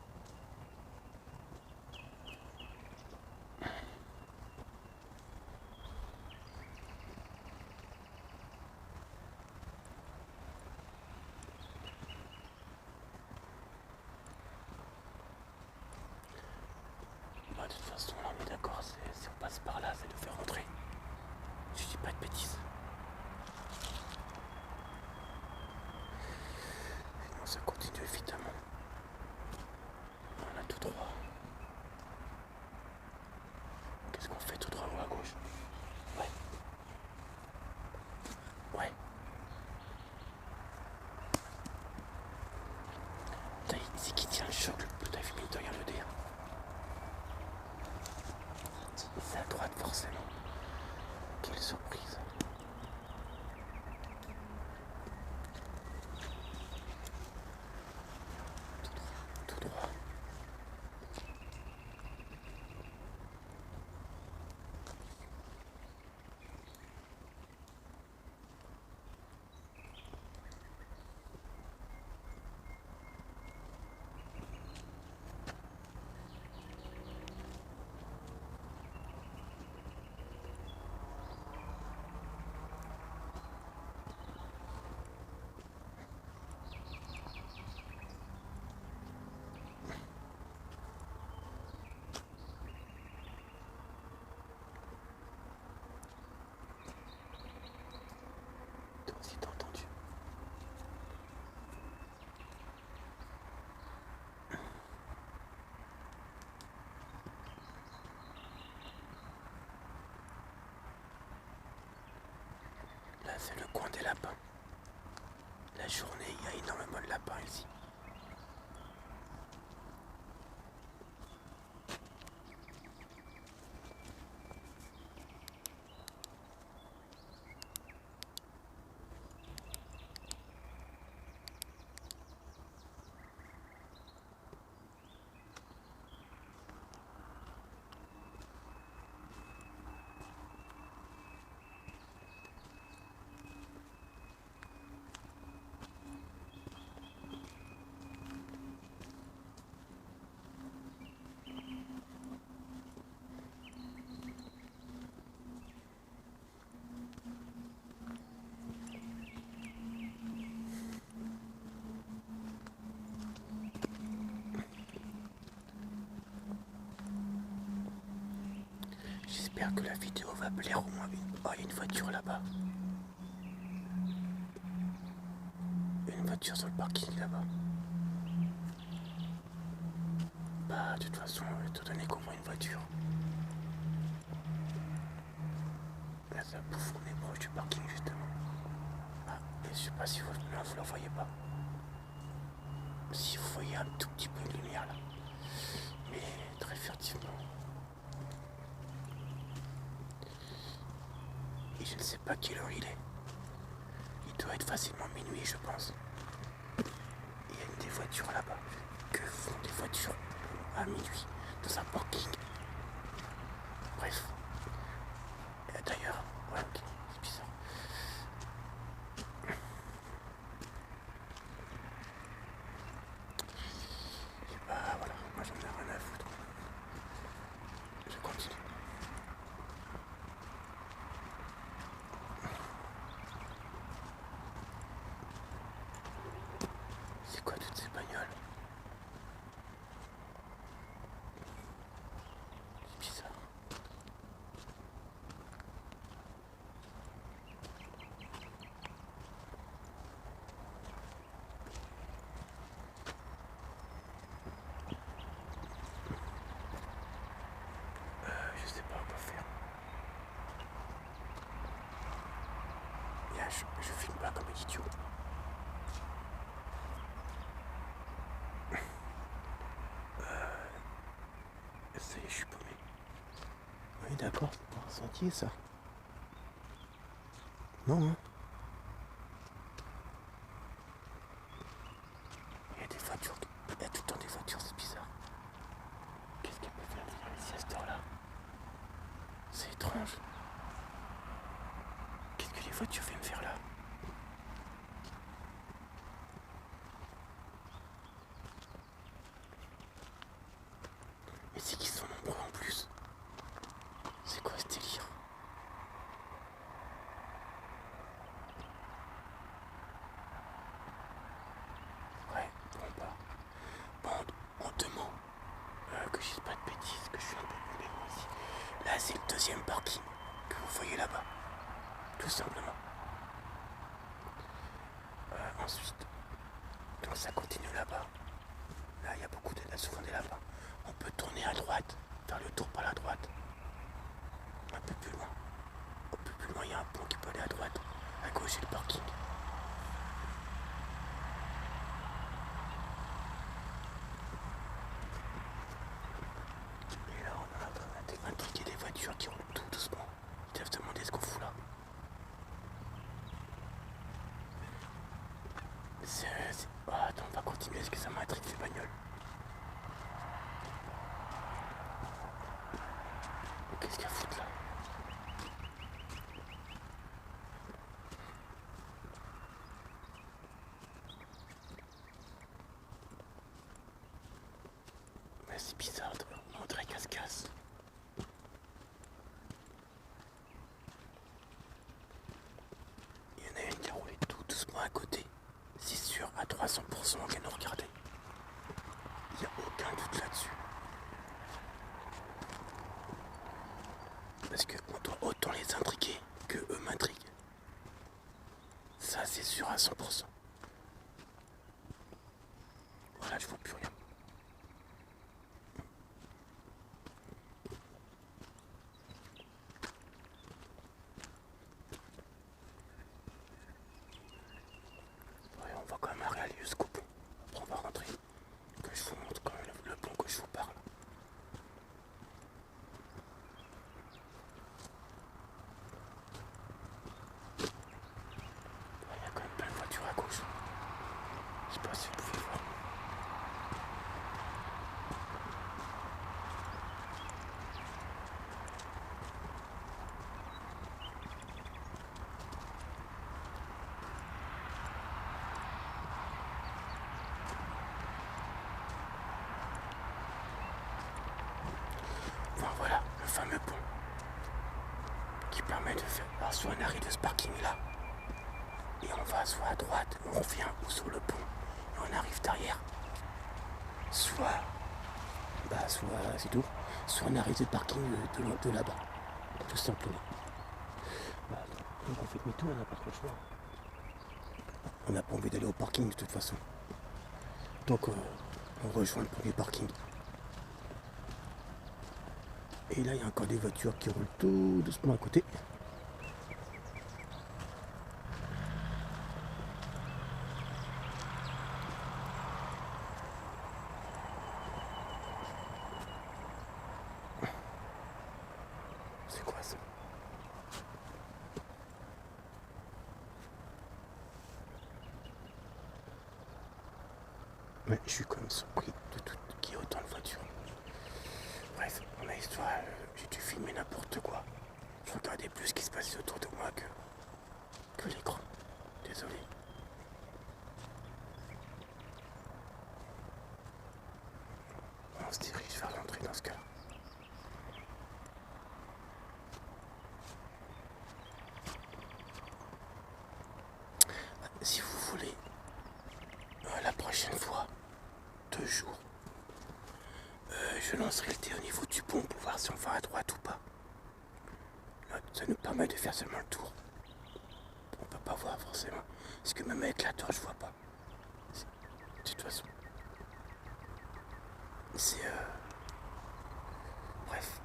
Bah, de toute façon, là, on est d'accord, si on passe par là, ça nous fait rentrer. Je dis pas de bêtises. Sinon, ça continue évidemment. On a tout droit. Qu'est-ce qu'on fait tout droit ou à gauche? Ouais. Ouais. C'est qui tient le choc le plus d'avis de rien le dire. C'est à droite forcément. Quelle surprise. Tout droit. Toi aussi t'as entendu. Là c'est le coin des lapins. La journée, il y a énormément de lapins ici. J'espère que la vidéo va plaire au moins une. Oh, il y a une voiture là-bas. Une voiture sur le parking là-bas. Bah, de toute façon, étant donné qu'on voit une voiture. Là, ça bouffe, on est proche du parking justement. Ah, et je sais pas si vous la voyez pas. Si vous voyez un tout petit peu de lumière là. Mais très furtivement. Et je ne sais pas quelle heure il est. Il doit être facilement minuit, je pense. Il y a des voitures là-bas. Que font des voitures à minuit dans un parking? Bref. Et d'ailleurs, ouais, ok, c'est bizarre. Et bah voilà, moi j'en ai rien à foutre. Je continue. C'est quoi toutes ces bagnoles? C'est bizarre. Je sais pas quoi faire. Je filme pas comme un idiot. Ça y est, je suis paumé. Oui, d'accord, c'est pas un sentier ça. Non, hein. Il y a des voitures, il y a tout le temps des voitures, c'est bizarre. Qu'est-ce qu'elle peut faire ici à cette heure-là? C'est étrange. Qu'est-ce que les voitures viennent faire là? Mais c'est qu'ils sont nombreux en plus. C'est quoi ce délire? Ouais, bon bah. Bon, on demande que je dise pas de bêtises, que je suis un peu plus loin ici. Là, c'est le deuxième parking que vous voyez là-bas. Tout simplement. Ensuite, donc ça continue là-bas. Là, il y a souvent des lapins. On peut tourner à droite, faire le tour par la droite. Un peu plus loin. Un peu plus loin, il y a un pont qui peut aller à droite. À gauche, c'est le parking. Et là, on est en train d'indiquer des voitures qui roulent tout doucement. Ils doivent se demander ce qu'on fout là. Oh, attends, on va continuer parce que ça m'intrigue ces bagnoles. Qu'est-ce qu'elle fout là? Mais c'est bizarre, on dirait qu'elle se casse. Il y en a une qui a roulé tout doucement à côté. C'est sûr, à 300% qu'elle nous regardait. Il n'y a aucun doute là-dessus. Parce qu'on doit autant les intriguer que eux m'intriguent. Ça, c'est sûr à 100%. Voilà, je vois plus rien. Ouais, on va quand même aller jusqu'au pont. Après, on va rentrer. Que je vous montre quand même le pont que je vous parle. Il y a quand même plein de voitures à gauche. Je sais pas si vous pouvez voir. Enfin voilà, le fameux pont qui permet de faire soit un arrêt de ce parking là et on va soit à droite, on revient ou sur le pont et on arrive derrière. Soit c'est tout, soit un arrêt de parking de là-bas, tout simplement. Bah, donc on fait demi-tour, on n'a pas trop le choix. On n'a pas envie d'aller au parking de toute façon. Donc on rejoint le premier parking. Et là il y a encore des voitures qui roulent tout doucement à côté. C'est quoi ça? Mais je suis quand même surpris de tout qu'il y ait autant de voitures. Bref, on a histoire, j'ai dû filmer n'importe quoi. Je regardais plus ce qui se passait autour de moi que l'écran. Désolé. On se dirige vers l'entrée dans ce cas-là. Si vous voulez, la prochaine fois, 2 jours, je lancerai le thé au niveau du pont pour voir si on va à droite ou pas. Là, ça nous permet de faire seulement le tour. On peut pas voir forcément. Parce que même avec la torche, je vois pas. De toute façon. C'est bref.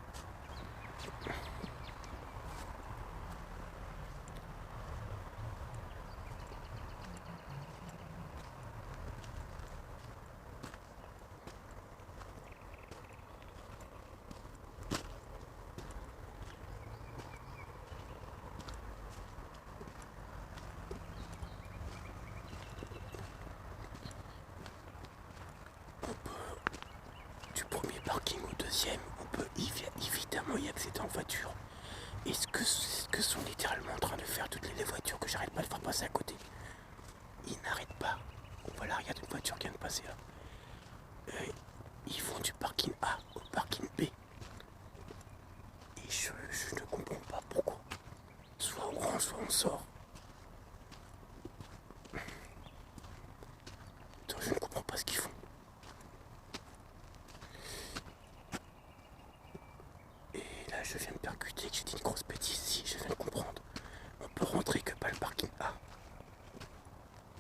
parking au deuxième, on peut évidemment y accéder en voiture. Et ce que sont littéralement en train de faire toutes les voitures que j'arrête pas de faire passer à côté. Ils n'arrêtent pas. Voilà, regarde une voiture qui vient de passer là. Ils vont du parking A au parking B. Et je ne comprends pas pourquoi. Soit on rentre, soit on sort. Donc je ne comprends pas ce qu'ils font. Et là je viens de percuter que j'ai dit une grosse bêtise. Si, je viens de comprendre. On peut rentrer que par le parking A.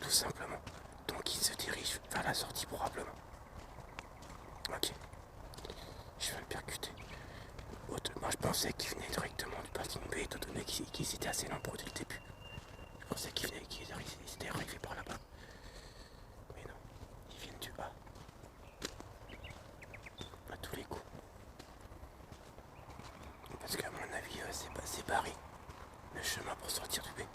Tout simplement. Donc ils se dirigent vers la sortie probablement. Ok. Je viens de percuter. Moi je pensais qu'ils venaient directement du parking B, étant donné qu'ils étaient assez nombreux dès le début. Je pensais qu'ils étaient arrivés par là-bas. Mais non, ils viennent du A. À tous les coups. Parce qu'à mon avis, c'est barré. Le chemin pour sortir du B.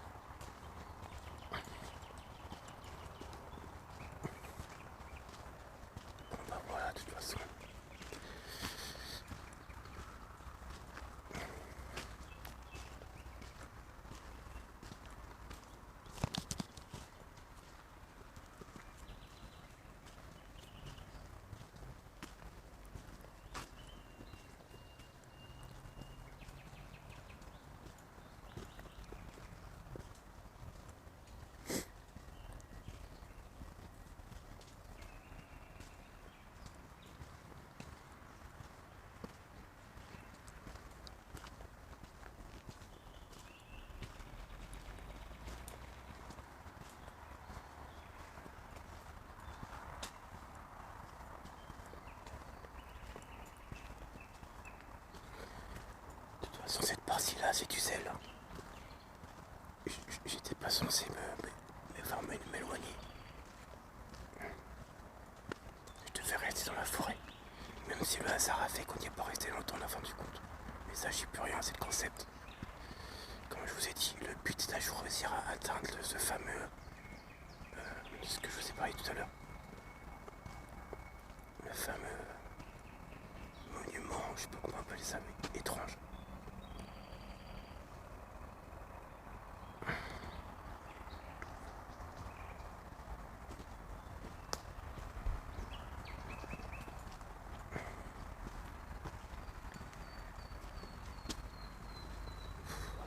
Bon bah voilà, de toute façon. Sur cette partie-là, c'est du zèle. J'étais pas censé m'éloigner. Je devais rester dans la forêt. Même si le hasard a fait qu'on n'y est pas resté longtemps, on a rendu compte. Mais ça, j'y peux rien, c'est le concept. Comme je vous ai dit, le but c'est de réussir à atteindre ce fameux... ce que je vous ai parlé tout à l'heure. Le fameux monument, je sais pas comment on appelle ça, mais étrange.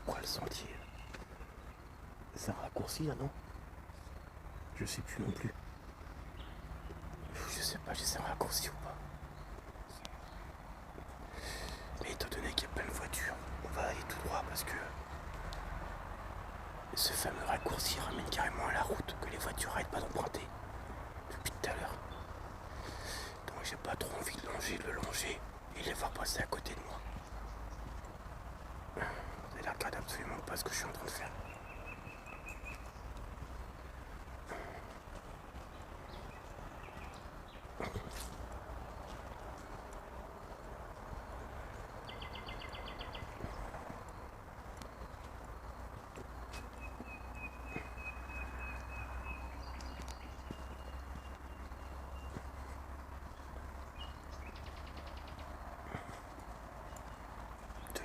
Après le sentier, ça raccourcit là, non? Je sais plus non plus. Je sais pas si c'est raccourci ou pas. Mais étant donné qu'il y a plein de voitures, on va aller tout droit parce que ce fameux raccourci ramène carrément à la route que les voitures n'arrêtent pas d'emprunter depuis tout à l'heure. Donc j'ai pas trop envie de le longer et les voir passer à côté de moi. Ça ne regarde absolument pas ce que je suis en train de faire.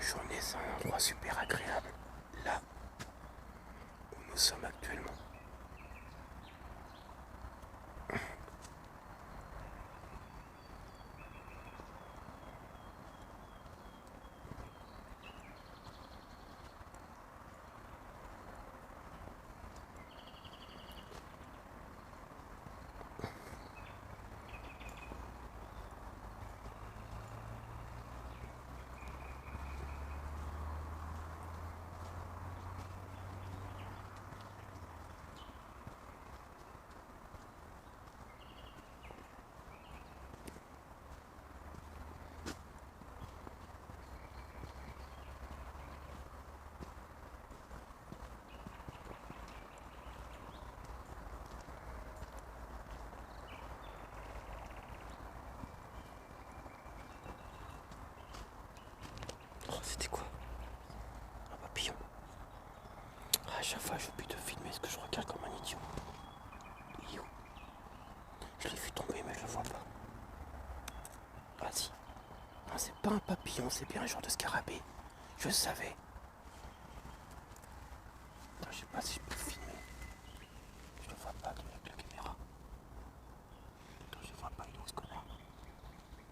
Journée, c'est un endroit super agréable, là où nous sommes actuellement. C'était quoi? Un papillon. À chaque fois, j'oublie de filmer ce que je regarde comme un idiot. Il est où? Je l'ai vu tomber, mais je le vois pas. Ah si. pas un papillon, c'est bien un genre de scarabée. Je le savais. Attends, je sais pas si je peux filmer. Je le vois pas avec la caméra. Attends, je le vois pas, il est où ce connard?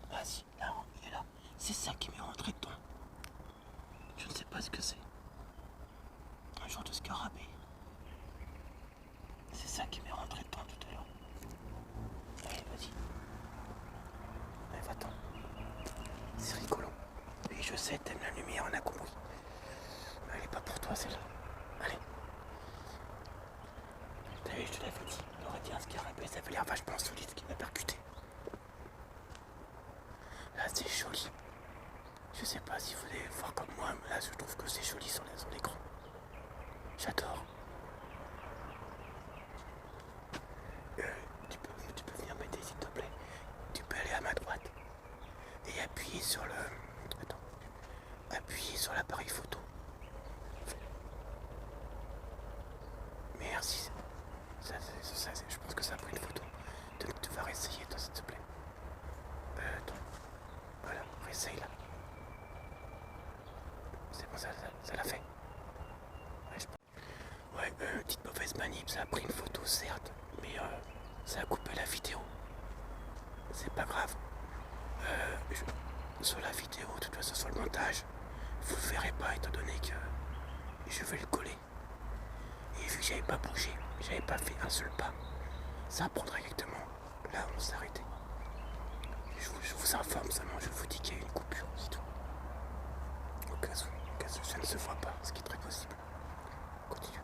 Vas-y, là, il est là. C'est ça qui m'est rentré dedans. Je ne sais pas ce que c'est. Un genre de scarabée. C'est ça qui m'est rentré dedans tout à l'heure. Allez, vas-y. Allez, va-t'en. C'est rigolo. Oui, je sais, t'aimes la lumière, on a compris. Mais elle est pas pour toi, celle-là. Allez. T'as vu, je te l'avais dit. On aurait dit un scarabée, ça avait l'air vachement solide, ce qui m'a percuté. Là, c'est joli. Je sais pas si vous voulez voir comme moi, mais là, je trouve que c'est joli sur l'écran. J'adore. Tu peux venir m'aider, s'il te plaît. Tu peux aller à ma droite et appuyer sur le... Attends. Appuyer sur l'appareil photo. Merci. Je pense que ça a pris une photo. Tu vas réessayer, toi, s'il te plaît. Attends. Voilà, réessaye là. C'est bon, ça l'a fait. Ouais, petite mauvaise manip, ça a pris une photo, certes, mais ça a coupé la vidéo. C'est pas grave. Sur la vidéo, de toute façon, sur le montage, vous le verrez pas étant donné que je vais le coller. Et vu que j'avais pas bougé, j'avais pas fait un seul pas, ça prendra exactement là où on s'est arrêté. Je vous informe seulement, je vous dis qu'il y a une coupure, c'est tout. Au cas où ça ne se voit pas, ce qui est très possible. Continue.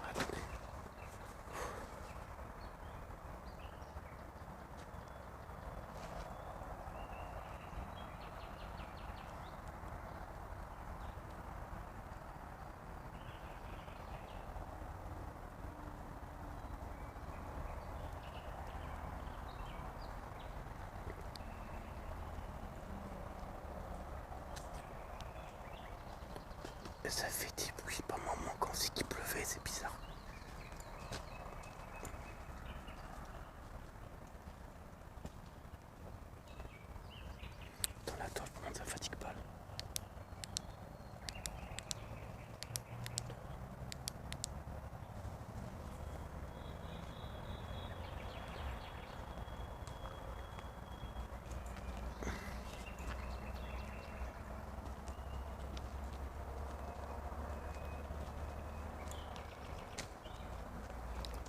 Attendez. Ça fait des bruits par moment quand c'est qu'il pleuvait, c'est bizarre. Dans la torche, ça fatigue pas là.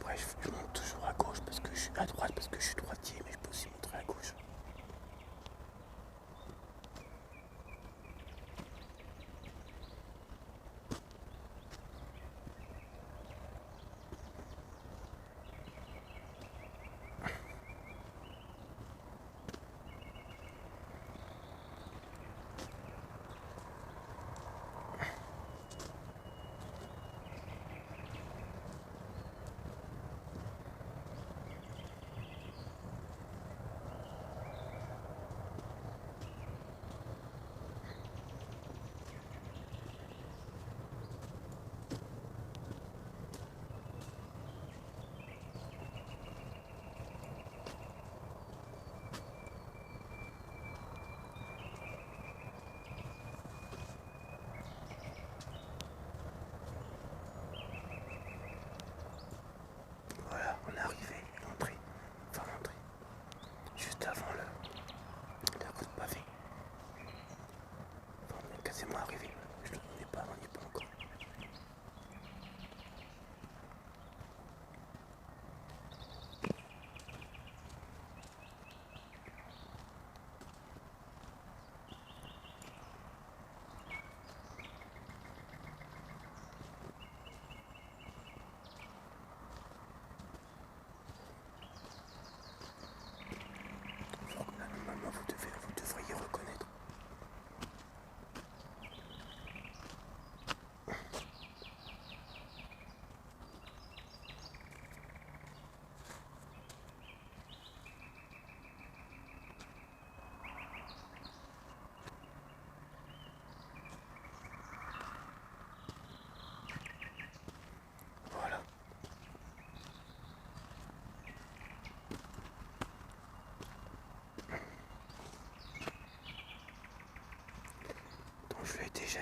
Bref, je monte toujours à gauche parce que je suis à droite parce que je suis droitier, mais je peux aussi montrer à gauche.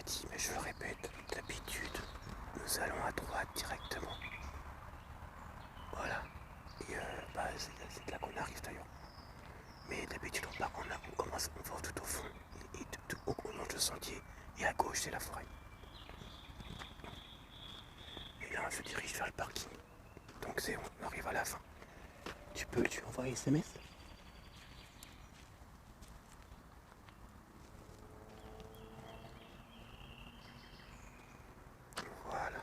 dit, mais je le répète, d'habitude, nous allons à droite directement. Voilà. Et c'est de là qu'on arrive d'ailleurs. Mais d'habitude, on commence, on va tout au fond, et tout au long du sentier, et à gauche, c'est la forêt. Et là, on se dirige vers le parking. Donc on arrive à la fin. Tu envoies SMS? Voilà.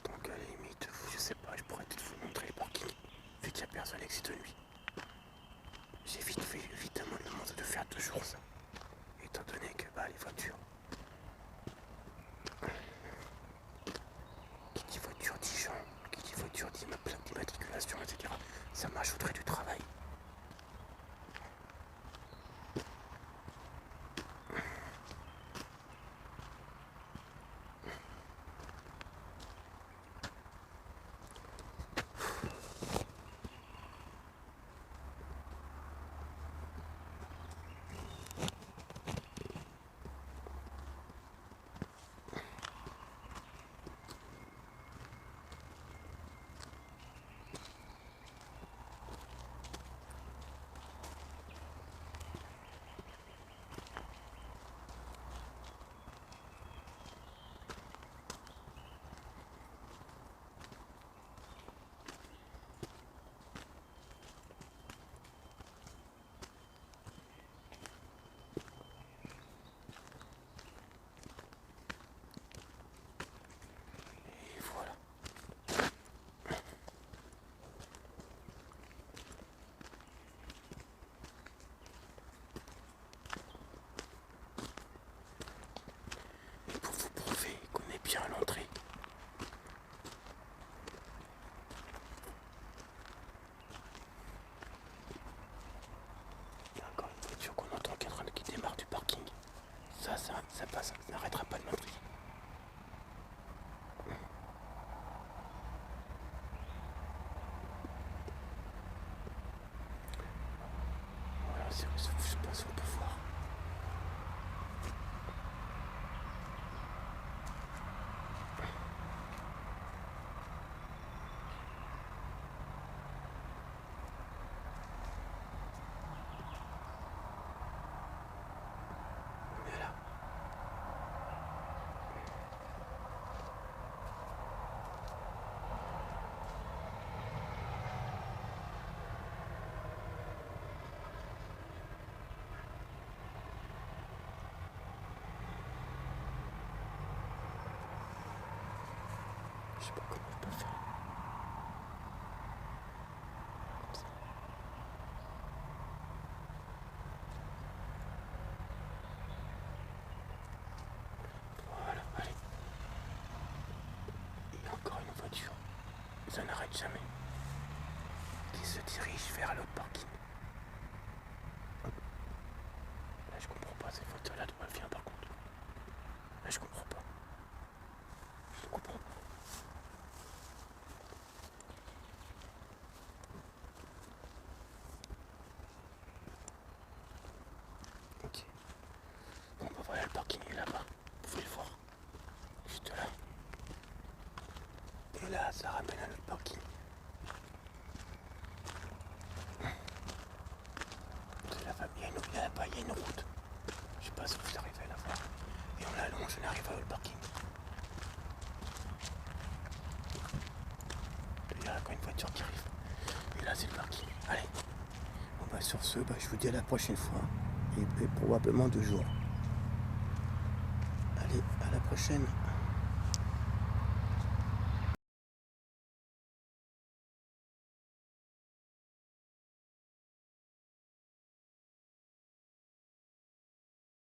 Donc à la limite, je sais pas, je pourrais peut-être vous montrer le parking, vu qu'il n'y a personne et que c'est de nuit. J'ai vite fait, évidemment, demandé de faire toujours ça. Étant donné que les voitures. Qui dit voiture dit gens, qui dit voiture dit ma plaque d'immatriculation, etc. Ça m'ajouterait du travail. Bien à l'entrée. Il y a encore une voiture qu'on entend qui démarre du parking. Ça passe, ça n'arrêtera pas de montrer. Voilà, je sais pas si on peut voir. Je sais pas comment je peux faire. Comme ça. Voilà, allez. Il y a encore une voiture. Ça n'arrête jamais. Qui se dirige vers l'autre parking. Là, je comprends pas cette voiture-là d'où elle vient par contre. Là, je comprends pas. Je comprends pas. Ok. Bon bah voilà, le parking est là-bas. Vous pouvez le voir. Juste là. Et là, ça ramène à notre parking. C'est la famille. Il y a une route. Je sais pas si vous arrivez à la voir. Et on la longe, on arrive à le parking. Il y a encore une voiture qui arrive. Et là, c'est le parking. Allez. Bon bah sur ce, je vous dis à la prochaine fois. Et probablement 2 jours. Allez, à la prochaine.